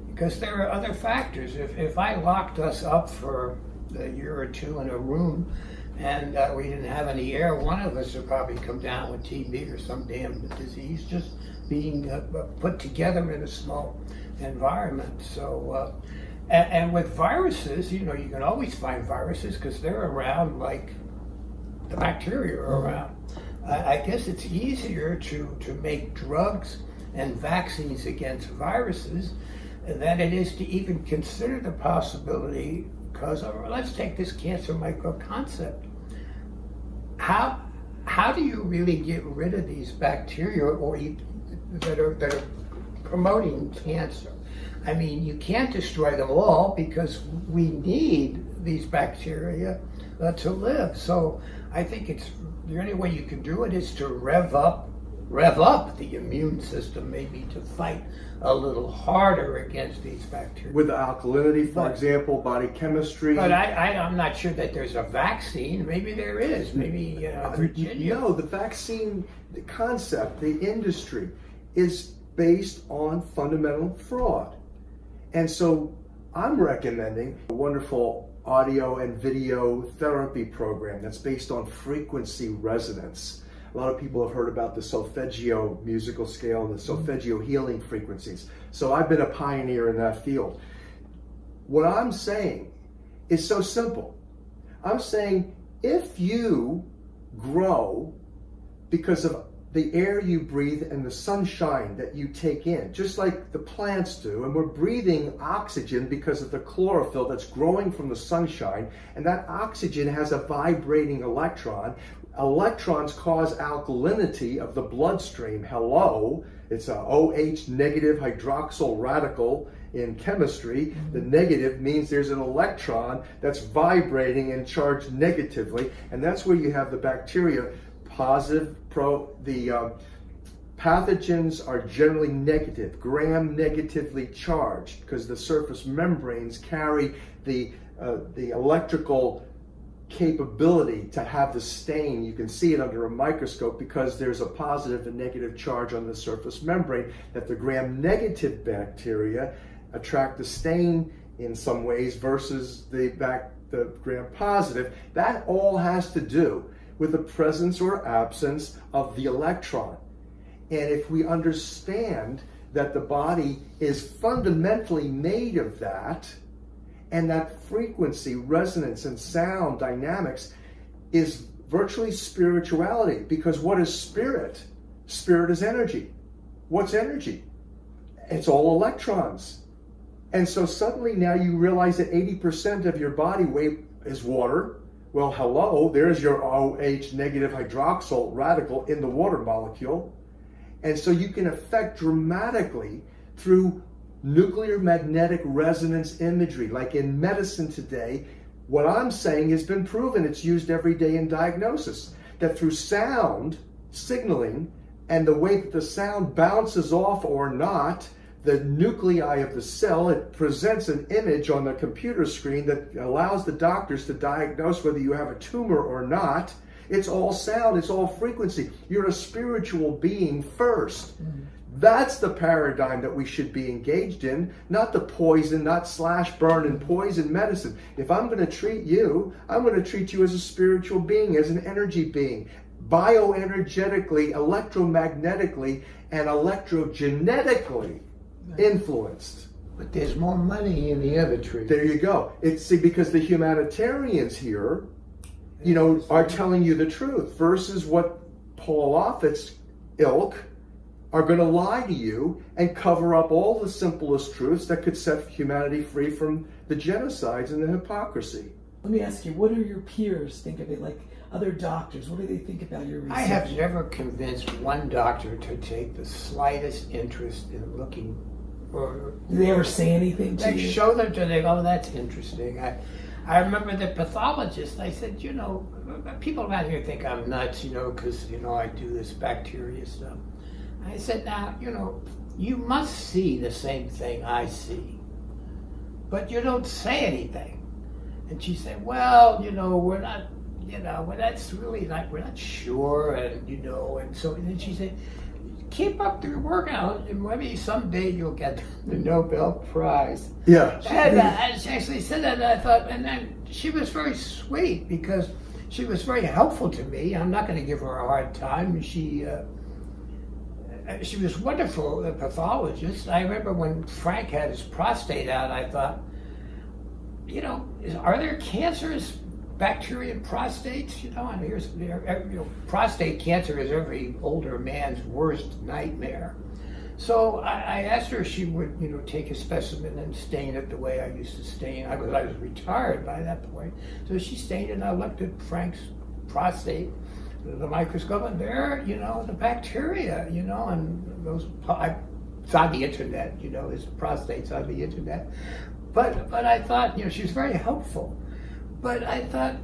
because there are other factors. If I locked us up for a year or two in a room and we didn't have any air, one of us would probably come down with TB or some damn disease, just being put together in a small environment. So, and with viruses, you can always find viruses because they're around like the bacteria are around. I guess it's easier to make drugs and vaccines against viruses than it is to even consider the possibility, because let's take this cancer microbe concept. How do you really get rid of these bacteria that are promoting cancer? I mean, you can't destroy them all because we need these bacteria to live. So I think the only way you can do it is to rev up the immune system, maybe to fight a little harder against these bacteria. With the alkalinity, for example, body chemistry. But I'm not sure that there's a vaccine. Maybe there is. Maybe Virginia. No, the vaccine, the concept, the industry is based on fundamental fraud. And so I'm recommending a wonderful audio and video therapy program that's based on frequency resonance. A lot of people have heard about the solfeggio musical scale and the solfeggio healing frequencies. So I've been a pioneer in that field. What I'm saying is so simple. I'm saying if you grow because of the air you breathe and the sunshine that you take in, just like the plants do, and we're breathing oxygen because of the chlorophyll that's growing from the sunshine, and that oxygen has a vibrating electron. Electrons cause alkalinity of the bloodstream. Hello, it's a OH negative hydroxyl radical in chemistry. The negative means there's an electron that's vibrating and charged negatively, and that's where you have the bacteria positive. The pathogens are generally negative, gram-negatively charged, because the surface membranes carry the electrical capability to have the stain. You can see it under a microscope because there's a positive and negative charge on the surface membrane, that the gram-negative bacteria attract the stain in some ways versus the gram-positive. That all has to do with the presence or absence of the electron. And if we understand that the body is fundamentally made of that, and that frequency, resonance, and sound dynamics is virtually spirituality, because what is spirit? Spirit is energy. What's energy? It's all electrons. And so suddenly now you realize that 80% of your body weight is water. Well, hello, there's your OH negative hydroxyl radical in the water molecule. And so you can affect dramatically through nuclear magnetic resonance imagery. Like in medicine today, what I'm saying has been proven. It's used every day in diagnosis, that through sound signaling and the way that the sound bounces off or not, the nuclei of the cell, it presents an image on the computer screen that allows the doctors to diagnose whether you have a tumor or not. It's all sound, it's all frequency. You're a spiritual being first. That's the paradigm that we should be engaged in, not the poison, not slash, burn, and poison medicine. If I'm going to treat you, I'm going to treat you as a spiritual being, as an energy being, bioenergetically, electromagnetically, and electrogenetically influenced. But there's more money in the other tree. There you go. It's because the humanitarians here, are telling you the truth versus what Paul Offit's ilk are going to lie to you and cover up all the simplest truths that could set humanity free from the genocides and the hypocrisy. Let me ask you, what do your peers think of it? Like other doctors, what do they think about your research? I have never convinced one doctor to take the slightest interest in looking for... Do they ever say anything to They you? show them to them, oh, that's interesting. I remember the pathologist, I said, people around here think I'm nuts, because, I do this bacteria stuff. I said, now, you must see the same thing I see, but you don't say anything. And she said, well, we're not, that's really like, we're not sure, and so then she said, keep up your workout, and maybe someday you'll get the Nobel Prize. Yeah. And she actually said that, and I thought, and then she was very sweet because she was very helpful to me. I'm not going to give her a hard time. She was wonderful, a pathologist. I remember when Frank had his prostate out, I thought, are there cancerous bacteria in prostates? And prostate cancer is every older man's worst nightmare. So I asked her if she would, take a specimen and stain it the way I used to stain. I was retired by that point. So she stained it, and I looked at Frank's prostate, the microscope, and there, the bacteria, and those, it's on the internet, his prostate's on the internet. But I thought, she was very helpful. But I thought,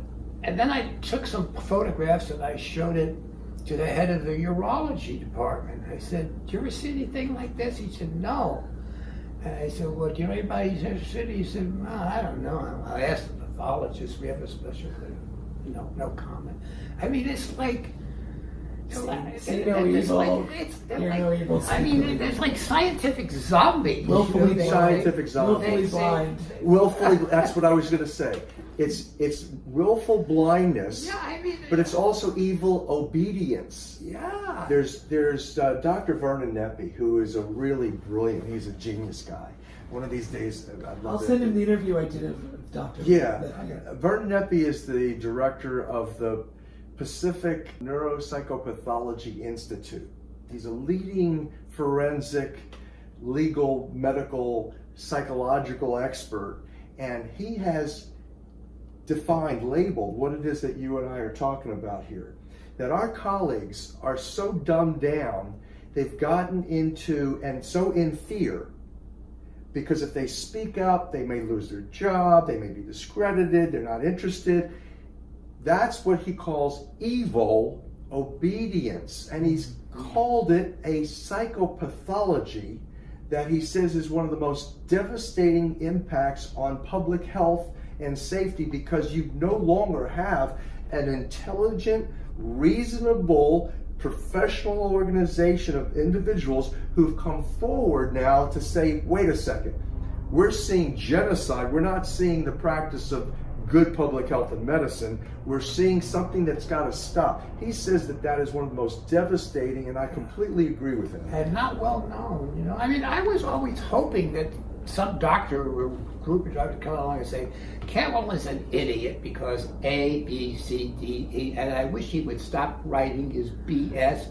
and then I took some photographs and I showed it to the head of the urology department. I said, do you ever see anything like this? He said, no. And I said, well, do you know anybody who's interested? He said, well, I don't know. I asked the pathologist, we have a special, no comment. I mean, it's like, Say no evil. Hear no evil. I mean, it's like scientific zombies. Willfully scientific Willfully zombies. blind. Willfully, that's what I was going to say. It's willful blindness, Yeah, I mean, but it's also evil obedience. yeah. There's Dr. Vernon Neppy, who is a really brilliant, he's a genius guy. One of these days, I'd I'll love send him the interview I did of Dr. Yeah, Vernon Neppy is the director of the Pacific Neuropsychopathology Institute. He's a leading forensic, legal, medical, psychological expert, and he has defined, labeled what it is that you and I are talking about here. That our colleagues are so dumbed down, they've gotten into, and so in fear, because if they speak up, they may lose their job, they may be discredited, they're not interested. That's what he calls evil obedience. And he's called it a psychopathology that he says is one of the most devastating impacts on public health and safety, because you no longer have an intelligent, reasonable, professional organization of individuals who've come forward now to say, wait a second, we're seeing genocide, we're not seeing the practice of good public health and medicine, we're seeing something that's got to stop. He says that that is one of the most devastating, and I completely agree with him. And not well known, I mean, I was always hoping that some doctor or group of doctors come along and say, Cantwell is an idiot because A, B, C, D, E, and I wish he would stop writing his BS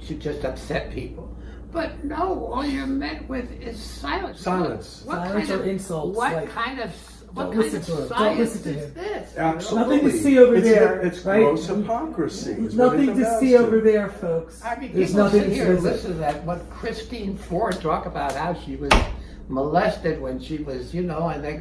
to just upset people. But no, all you're met with is silence. Silence. Silence or insults. What kind of Don't listen to him. Don't listen to him. This? Absolutely. Nothing to see over there. It's right? gross hypocrisy. is what Nothing it to amounts see over there, folks. I mean, There's people nothing sit to here and visit. listen to that. What Christine Ford talk about how she was molested when she was, and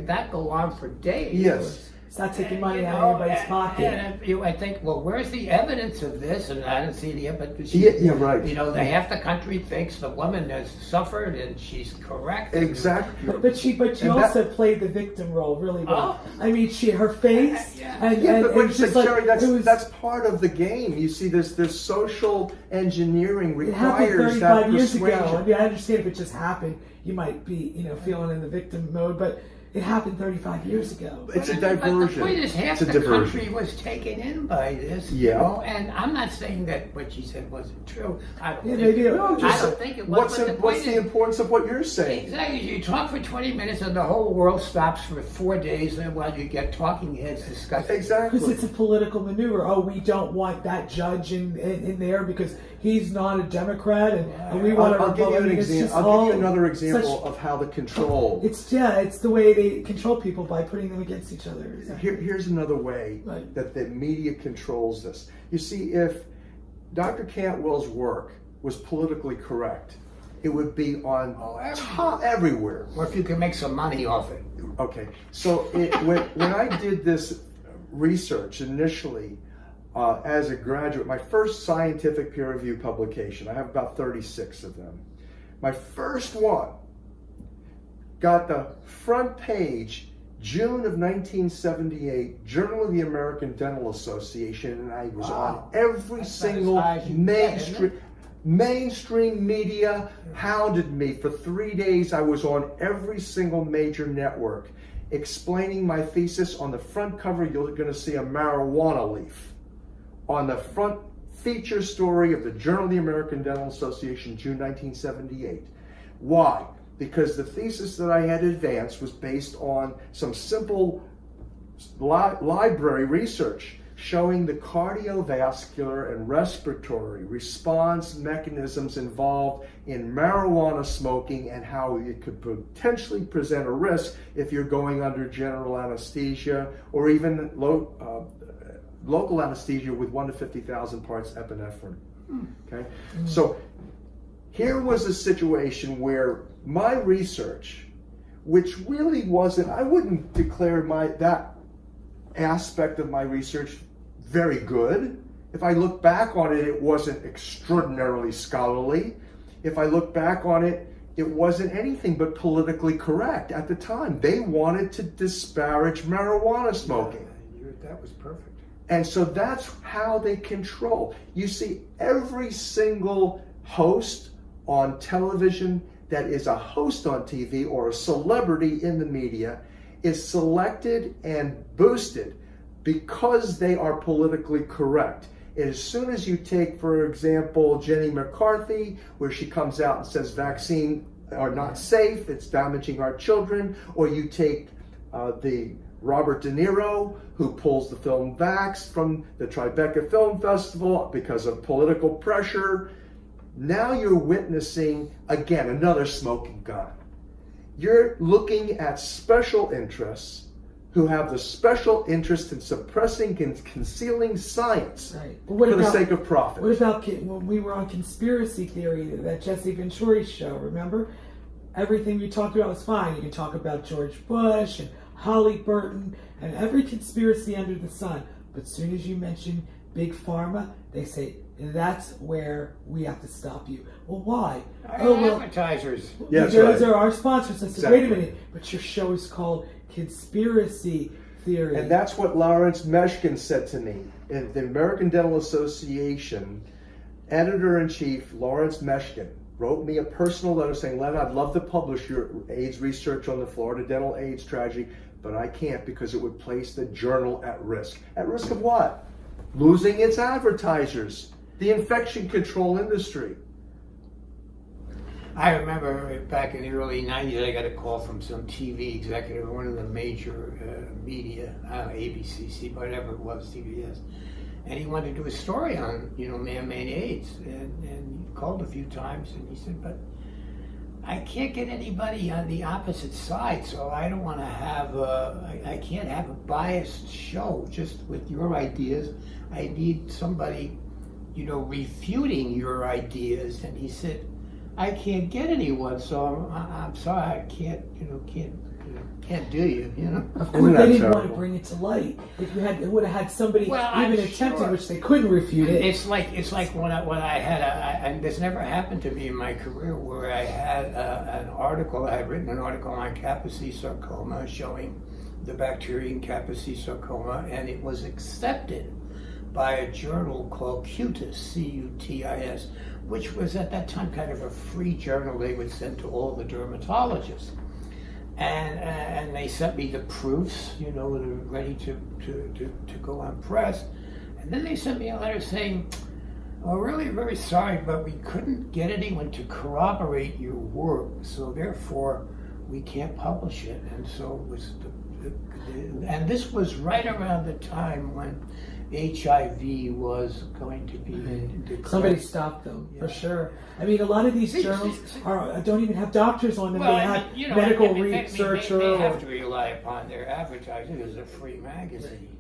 that go on for days. Yes. It's not taking money out of anybody's pocket. And I think, well, where's the evidence of this? And I didn't see the evidence. Yeah, right. Half the country thinks the woman has suffered and she's correct. Exactly. But she also played the victim role really well. I mean, her face and but what you just said, Sherri, like, that's part of the game. You see, this social engineering it happened requires that 35 years ago. persuasion. I mean, I understand if it just happened, you might be, feeling in the victim mode, but it happened 35 years ago. It's a But the diversion. point is, half It's a the diversion. country was taken in by this. Yeah. And I'm not saying that what she said wasn't true. I don't Yeah, think maybe it, it was. I don't think it was. but the What's point the is, importance of what you're saying? exactly, you talk for 20 minutes and the whole world stops for 4 days, and while you get talking heads discussing. Exactly. Because it's a political maneuver. Oh, we don't want that judge in there because he's not a Democrat, and we want I'll to. give you an example. I'll give you another example such- of how the control. It's the way they control people by putting them against each other. Here's another way Right. that the media controls this. You see, if Dr. Cantwell's work was politically correct, it would be on top everywhere. Or if you can make some money off it. Okay, so when I did this research initially as a graduate, my first scientific peer-reviewed publication, I have about 36 of them. My first one got the front page, June of 1978, Journal of the American Dental Association, and I was on every single high as you can get, isn't mainstream media hounded me for 3 days. I was on every single major network explaining my thesis. On the front cover, you're going to see a marijuana leaf. On the front feature story of the Journal of the American Dental Association, June 1978. Why? Because the thesis that I had advanced was based on some simple library research showing the cardiovascular and respiratory response mechanisms involved in marijuana smoking and how it could potentially present a risk if you're going under general anesthesia or even local anesthesia with 1 to 50,000 parts epinephrine. Okay, so here was a situation where my research, which really wasn't, I wouldn't declare that aspect of my research very good. If I look back on it, it wasn't extraordinarily scholarly. If I look back on it, it wasn't anything but politically correct at the time. They wanted to disparage marijuana smoking. That was perfect. And so that's how they control. You see, every single host on television that is a host on TV or a celebrity in the media is selected and boosted because they are politically correct. And as soon as you take, for example, Jenny McCarthy, where she comes out and says vaccines are not safe, it's damaging our children, or you take the Robert De Niro, who pulls the film Vax from the Tribeca Film Festival because of political pressure. Now you're witnessing, again, another smoking gun. You're looking at special interests who have the special interest in suppressing and concealing science for the sake of profit. What about when we were on conspiracy theory, that Jesse Venturi's show, remember? Everything you talked about was fine. You can talk about George Bush and Holly Burton and every conspiracy under the sun. But as soon as you mention Big Pharma, they say, that's where we have to stop you. Well, why? Advertisers. Yes, those right. are our sponsors. I said, Exactly. wait a minute, but your show is called Conspiracy Theory. And that's what Lawrence Meshkin said to me. In the American Dental Association, editor-in-chief Lawrence Meshkin wrote me a personal letter saying, Len, I'd love to publish your AIDS research on the Florida dental AIDS tragedy, but I can't because it would place the journal at risk. At risk of what? Losing its advertisers. The infection control industry. I remember back in the early 90s, I got a call from some TV executive, one of the major media, ABC, whatever it was, CBS. And he wanted to do a story on, man-made AIDS. And he called a few times, and he said, but I can't get anybody on the opposite side, so I don't want to have I can't have a biased show just with your ideas. I need somebody, refuting your ideas. And he said, I can't get anyone, so I'm sorry, I can't do you, Of course, they didn't want to bring it to light. If you had, it would have had somebody even attempted, which they couldn't refute it. It's like when I had and this never happened to me in my career, where I had an article. I had written an article on Kaposi sarcoma showing the bacteria in Kaposi sarcoma, and it was accepted by a journal called Cutis, C-U-T-I-S, which was at that time kind of a free journal they would send to all the dermatologists. And they sent me the proofs, ready to go on press. And then they sent me a letter saying, "Oh, really very sorry, but we couldn't get anyone to corroborate your work, so therefore we can't publish it." And so it was, and this was right around the time when HIV was going to be declared. Somebody stopped them, for sure. I mean, a lot of these journals don't even have doctors on them. They have medical researcher. They have to rely upon their advertising as a free magazine,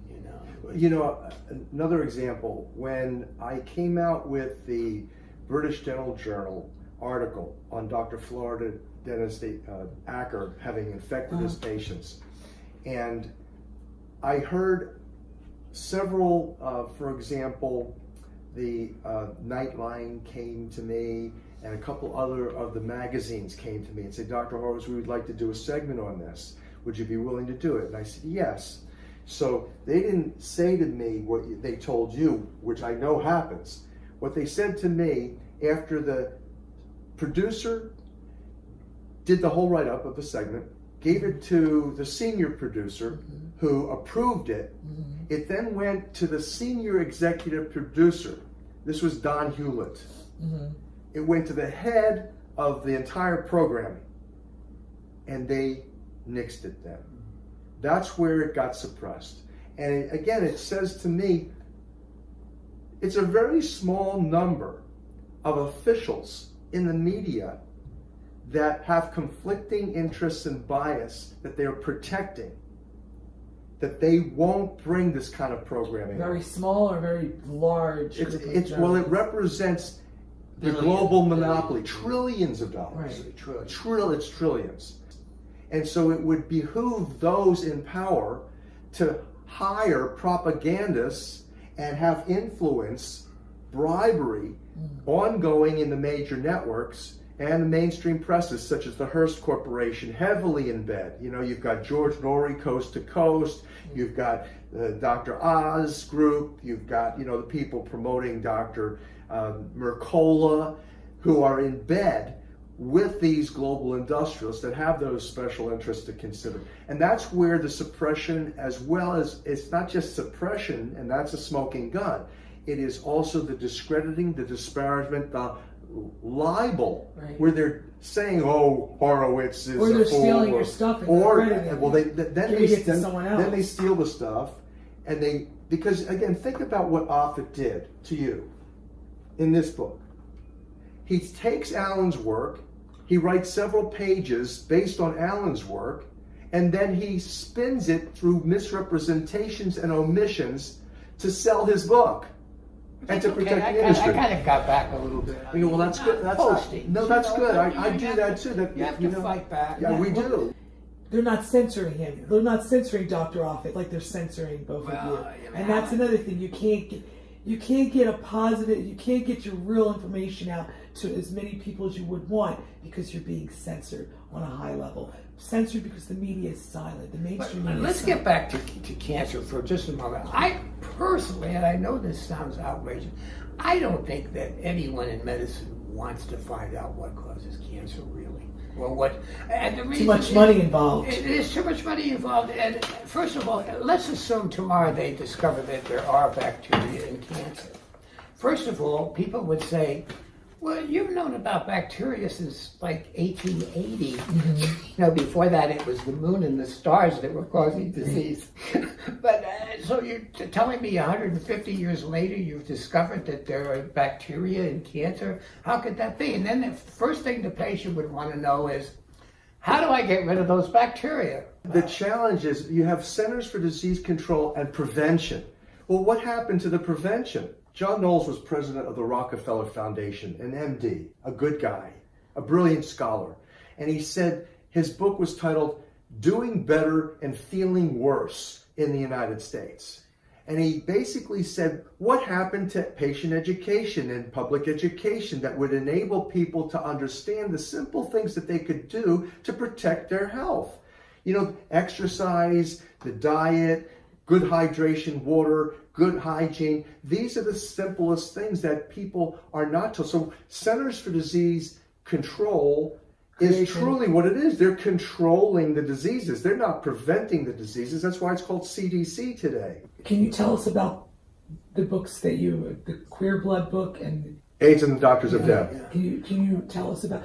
Another example, when I came out with the British Dental Journal article on Dr. Florida dentist Acker having infected his patients, and I heard several, for example, the Nightline came to me, and a couple other of the magazines came to me and said, "Dr. Horowitz, we would like to do a segment on this. Would you be willing to do it?" And I said, "Yes." So they didn't say to me what they told you, which I know happens. What they said to me after the producer did the whole write-up of the segment, gave it to the senior producer who approved it. It then went to the senior executive producer. This was Don Hewlett. It went to the head of the entire programming, and they nixed it then. That's where it got suppressed. And again, it says to me, it's a very small number of officials in the media that have conflicting interests and bias that they're protecting, that they won't bring this kind of programming. Very small or very large? Well, it represents the global monopoly, trillions of dollars. Right. It's trillions. And so it would behoove those in power to hire propagandists and have influence, bribery, ongoing in the major networks and the mainstream presses, such as the Hearst Corporation, heavily in bed. You've got George Norrie, Coast to Coast. You've got Dr. Oz group. You've got, the people promoting Dr. Mercola, who are in bed with these global industrialists that have those special interests to consider. And that's where the suppression, as well as, it's not just suppression, and that's a smoking gun. It is also the discrediting, the disparagement, the libel, where they're saying, "Oh, Horowitz is a fool," or they're stealing your stuff, then they steal the stuff, and because again, think about what Offit did to you in this book. He takes Alan's work, he writes several pages based on Alan's work, and then he spins it through misrepresentations and omissions to sell his book. And to protect the industry. I kind of got back a little bit. Well, that's good. That's good. I do that too. You have to fight back. Yeah, we do. They're not censoring him. They're not censoring Dr. Offit like they're censoring both of you. And that's another thing. You can't get a positive. You can't get your real information out to as many people as you would want because you're being censored on a high level. Censored because the media is silent. The mainstream media. Let's get back to cancer for just a moment. I personally, and I know this sounds outrageous, I don't think that anyone in medicine wants to find out what causes cancer, really. Well, what? And the reason too much money involved. There's too much money involved. And first of all, let's assume tomorrow they discover that there are bacteria in cancer. First of all, people would say, Well, you've known about bacteria since like 1880. Before that it was the moon and the stars that were causing disease. But so you're telling me 150 years later you've discovered that there are bacteria in cancer? How could that be? And then the first thing the patient would want to know is, how do I get rid of those bacteria? The challenge is you have Centers for Disease Control and Prevention. Well, what happened to the prevention? John Knowles was president of the Rockefeller Foundation, an MD, a good guy, a brilliant scholar. And he said his book was titled Doing Better and Feeling Worse in the United States. And he basically said, what happened to patient education and public education that would enable people to understand the simple things that they could do to protect their health? Exercise, the diet, good hydration, water, good hygiene. These are the simplest things that people are not told. So Centers for Disease Control is truly what it is. They're controlling the diseases. They're not preventing the diseases. That's why it's called CDC today. Can you tell us about the books that the Queer Blood book and AIDS and the Doctors of Death. Yeah. Can you tell us about?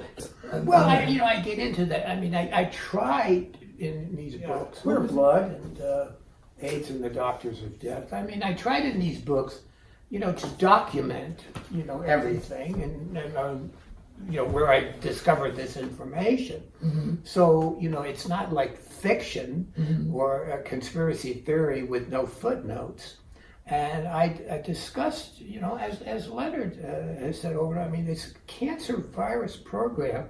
Well, I get into that. I mean, I tried in these books, Queer Blood and AIDS and the Doctors of Death. I mean, I tried in these books, to document, everything and where I discovered this information. Mm-hmm. So, it's not like fiction or a conspiracy theory with no footnotes. And I discussed, as Leonard has said over, this cancer virus program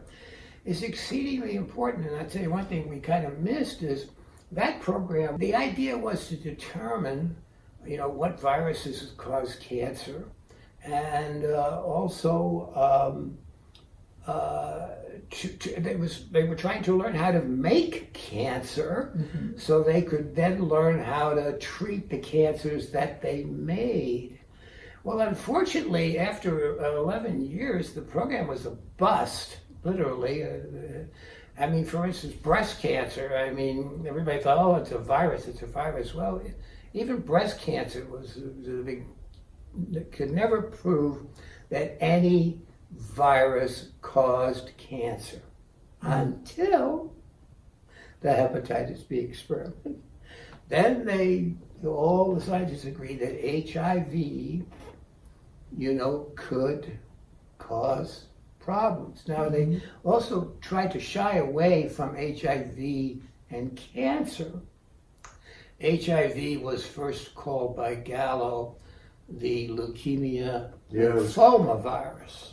is exceedingly important. And I'd say one thing we kind of missed is that program, the idea was to determine, what viruses cause cancer, and also they were trying to learn how to make cancer, so they could then learn how to treat the cancers that they made. Well, unfortunately, after 11 years, the program was a bust, literally. For instance, breast cancer, everybody thought, oh, it's a virus. Well, even breast cancer was a big, could never prove that any virus caused cancer until the Hepatitis B experiment. Then all the scientists agreed that HIV, could cause problems. Now, they also tried to shy away from HIV and cancer. HIV was first called by Gallo the Leukemia-Lymphoma virus.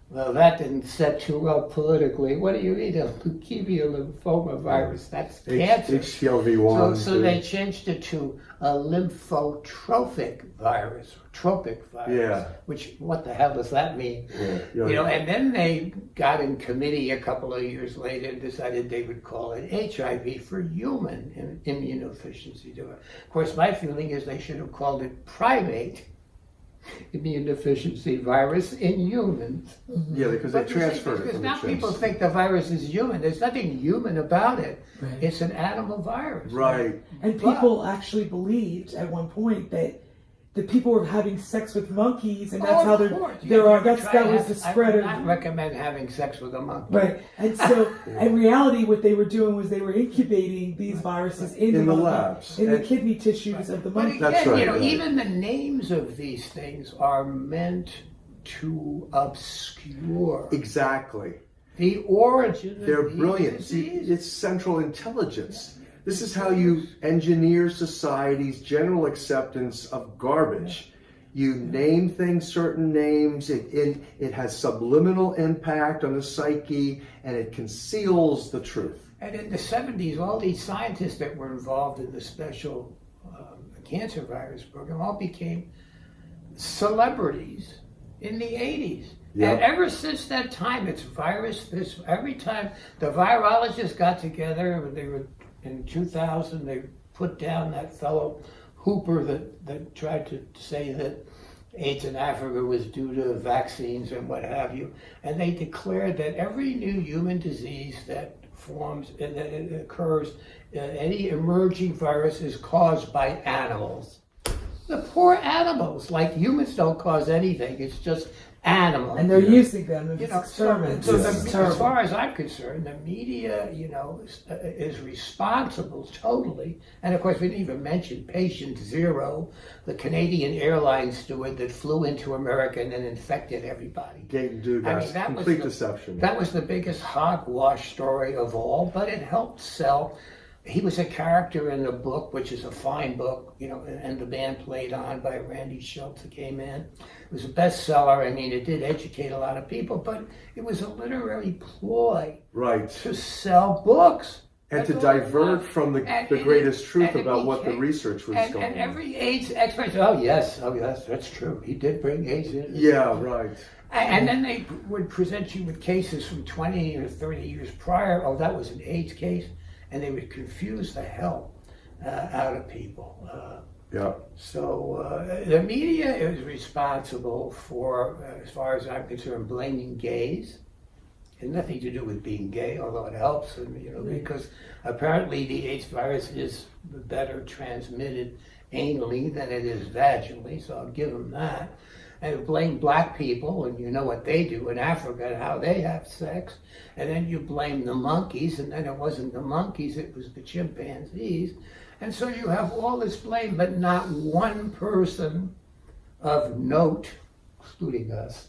Well, that didn't set too well politically. What do you mean, a leukemia-lymphoma virus? That's cancer. HTLV1. So they changed it to a lymphotrophic virus, tropic virus, which, what the hell does that mean? And then they got in committee a couple of years later and decided they would call it HIV for human immunodeficiency. Of course, my feeling is they should have called it primate immunodeficiency virus in humans. Yeah, because they transferred it. Because now people think the virus is human. There's nothing human about it. Right. It's an animal virus. Right. And people actually believed at one point that the people were having sex with monkeys, and that's how that was the spread I of. would not recommend having sex with a monkey. Right, and so in reality, what they were doing was they were incubating these viruses in the labs, in the kidney tissues of the monkey. But again, That's right, even the names of these things are meant to obscure Exactly. the origin. They're of brilliant. these See, diseases. it's central intelligence. This is how you engineer society's general acceptance of garbage. You name things certain names, it has subliminal impact on the psyche, and it conceals the truth. And in the 70s, all these scientists that were involved in the special cancer virus program all became celebrities in the 80s. Yep. And ever since that time, it's virus. Every time the virologists got together, they were in 2000. They put down that fellow Hooper that tried to say that AIDS in Africa was due to vaccines and what have you. And they declared that every new human disease that forms and that it occurs, any emerging virus is caused by animals. The poor animals, like humans don't cause anything, it's just animals. And they're using them in experiments. So It's as terrible. far as I'm concerned, the media, is responsible totally. And of course, we didn't even mention patient zero, the Canadian airline steward that flew into America and then infected everybody. Gate and Dugas, complete deception. That was the biggest hogwash story of all, but it helped sell. He was a character in the book, which is a fine book, and the band played on by Randy Schultz that came in. It was a bestseller. I mean, it did educate a lot of people, but it was a literary ploy to sell books. And to divert from the greatest truth about what the research was going on. And every AIDS expert said, oh yes, that's true. He did bring AIDS in. Yeah, right. And then they would present you with cases from 20 or 30 years prior. Oh, that was an AIDS case. And they would confuse the hell out of people. So the media is responsible for, as far as I'm concerned, blaming gays. It had nothing to do with being gay, although it helps, because apparently the AIDS virus is better transmitted anally than it is vaginally, so I'll give them that. And blame black people, and you know what they do in Africa and how they have sex. And then you blame the monkeys, and then it wasn't the monkeys, it was the chimpanzees. And so you have all this blame, but not one person of note, excluding us,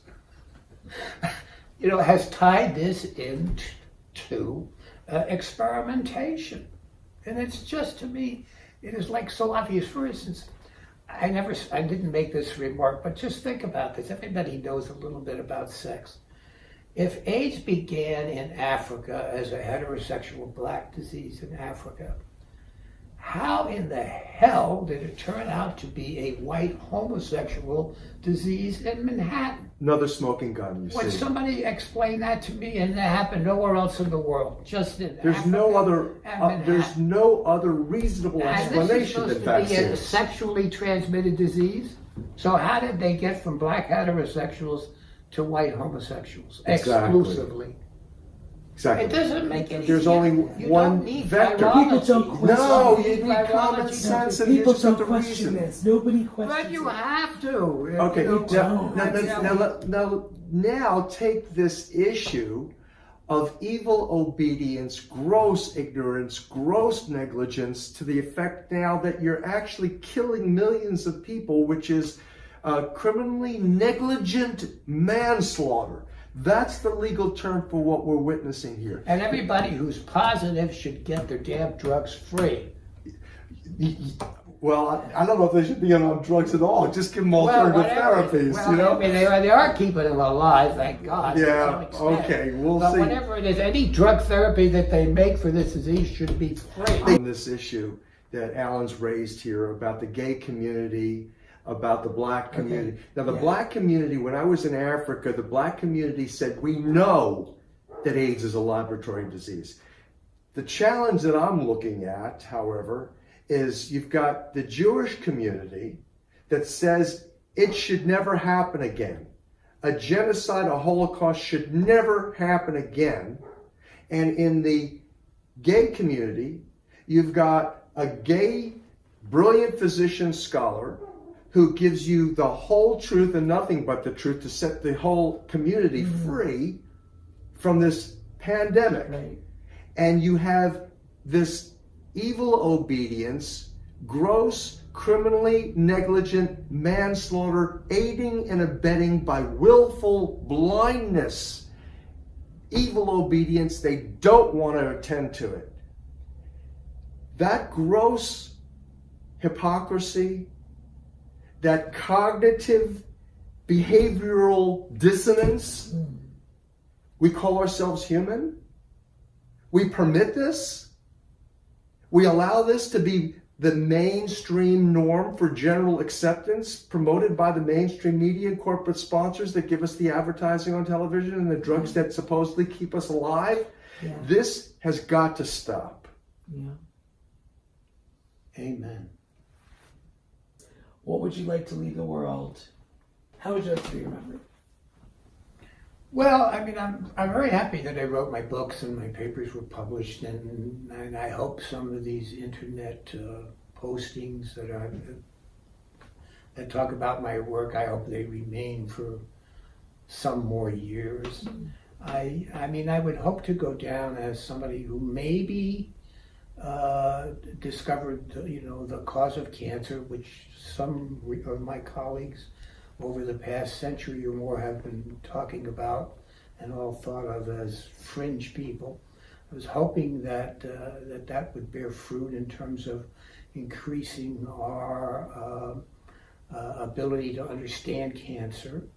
has tied this into experimentation. And it's just, to me, it is like so obvious. For instance, I didn't make this remark, but just think about this. Everybody knows a little bit about sex. If AIDS began in Africa as a heterosexual black disease in Africa, how in the hell did it turn out to be a white homosexual disease in Manhattan? Another smoking gun, you Would see. somebody explain that to me? And that happened nowhere else in the world, just in There's Africa there's no other reasonable explanation that that's this is supposed to be a sexually transmitted disease. So how did they get from black heterosexuals to white homosexuals exclusively? Exactly. It doesn't make any sense. There's only one vector. People don't question No, it. you need common sense and you People just have don't to question reason. this. Nobody questions But you it. have to. Okay, don't. now take this issue of evil obedience, gross ignorance, gross negligence to the effect now that you're actually killing millions of people, which is criminally negligent manslaughter. That's the legal term for what we're witnessing here. And everybody who's positive should get their damn drugs free. Well, I don't know if they should be on drugs at all. Just give them alternative therapies, I mean, they are keeping them alive, thank God. Yeah, okay, we'll but see. Whatever it is, any drug therapy that they make for this disease should be free. On this issue that Alan's raised here about the gay community, about the black community. Okay. Now, the black community, when I was in Africa, the black community said, we know that AIDS is a laboratory disease. The challenge that I'm looking at, however, is you've got the Jewish community that says it should never happen again. A genocide, a Holocaust should never happen again. And in the gay community, you've got a gay, brilliant physician scholar who gives you the whole truth and nothing but the truth to set the whole community free from this pandemic. Right. And you have this evil obedience, gross, criminally negligent manslaughter, aiding and abetting by willful blindness, evil obedience. They don't want to attend to it. That gross hypocrisy, that cognitive behavioral dissonance, we call ourselves human. We permit this. We allow this to be the mainstream norm for general acceptance, promoted by the mainstream media and corporate sponsors that give us the advertising on television and the drugs that supposedly keep us alive. Yeah. This has got to stop. Yeah. Amen. What would you like to leave the world? How would you like to be remembered? Well, I mean, I'm very happy that I wrote my books and my papers were published, and I hope some of these internet postings that that talk about my work, I hope they remain for some more years. I mean, I would hope to go down as somebody who maybe discovered, the cause of cancer, which some of my colleagues over the past century or more have been talking about and all thought of as fringe people. I was hoping that that would bear fruit in terms of increasing our ability to understand cancer.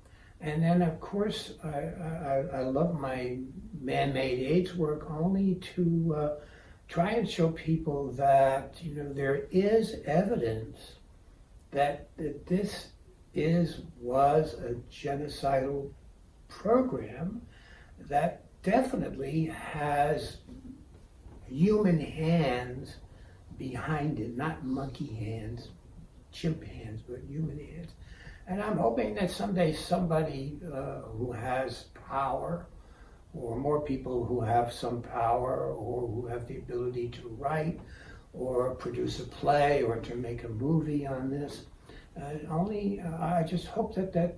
And then, of course, I love my man-made AIDS work only to try and show people that, there is evidence that this was a genocidal program that definitely has human hands behind it, not monkey hands, chimp hands, but human hands. And I'm hoping that someday somebody who has power, or more people who have some power, or who have the ability to write, or produce a play, or to make a movie on this, I just hope that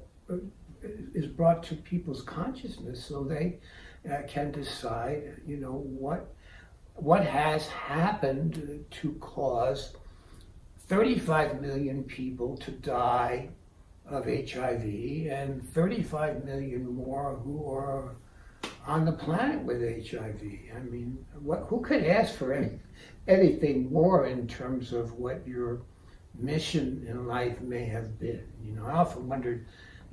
is brought to people's consciousness so they can decide, what has happened to cause 35 million people to die of HIV and 35 million more who are on the planet with HIV. I mean, who could ask for anything more in terms of what your mission in life may have been? I often wondered,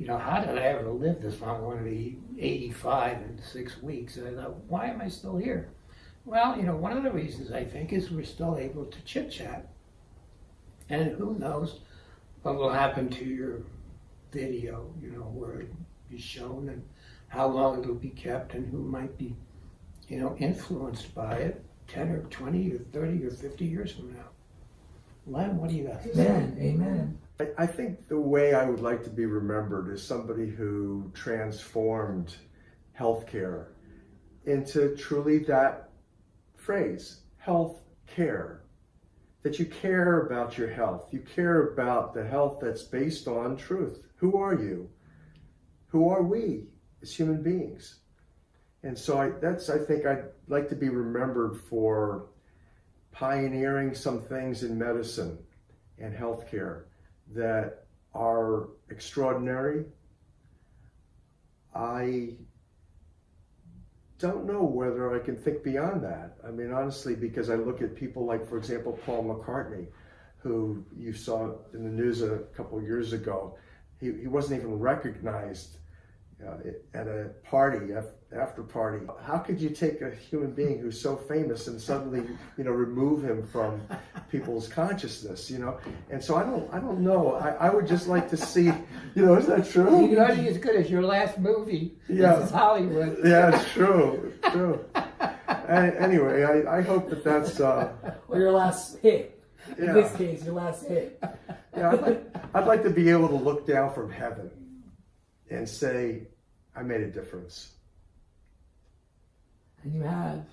how did I ever live this long? I want to be 85 in 6 weeks. And I thought, why am I still here? Well, one of the reasons I think is we're still able to chit-chat. And who knows what will happen to your video, where it'll be shown and how long it'll be kept and who might be, influenced by it 10 or 20 or 30 or 50 years from now. Len, what do you got to say? Amen. I think the way I would like to be remembered is somebody who transformed healthcare into truly that phrase, health care. That you care about your health. You care about the health that's based on truth. Who are you? Who are we as human beings? And so I think I'd like to be remembered for pioneering some things in medicine and healthcare that are extraordinary. I don't know whether I can think beyond that. I mean, honestly, because I look at people like, for example, Paul McCartney, who you saw in the news a couple of years ago. He wasn't even recognized at a party, after party. How could you take a human being who's so famous and suddenly, remove him from people's consciousness, And so I don't know. I would just like to see, is that true? Nothing as good as your last movie. Yeah. This is Hollywood. Yeah, it's true. Anyway, I hope that's... Or your last hit. In Yeah. this case, your last hit. Yeah, I'd like to be able to look down from heaven and say, I made a difference. And you have.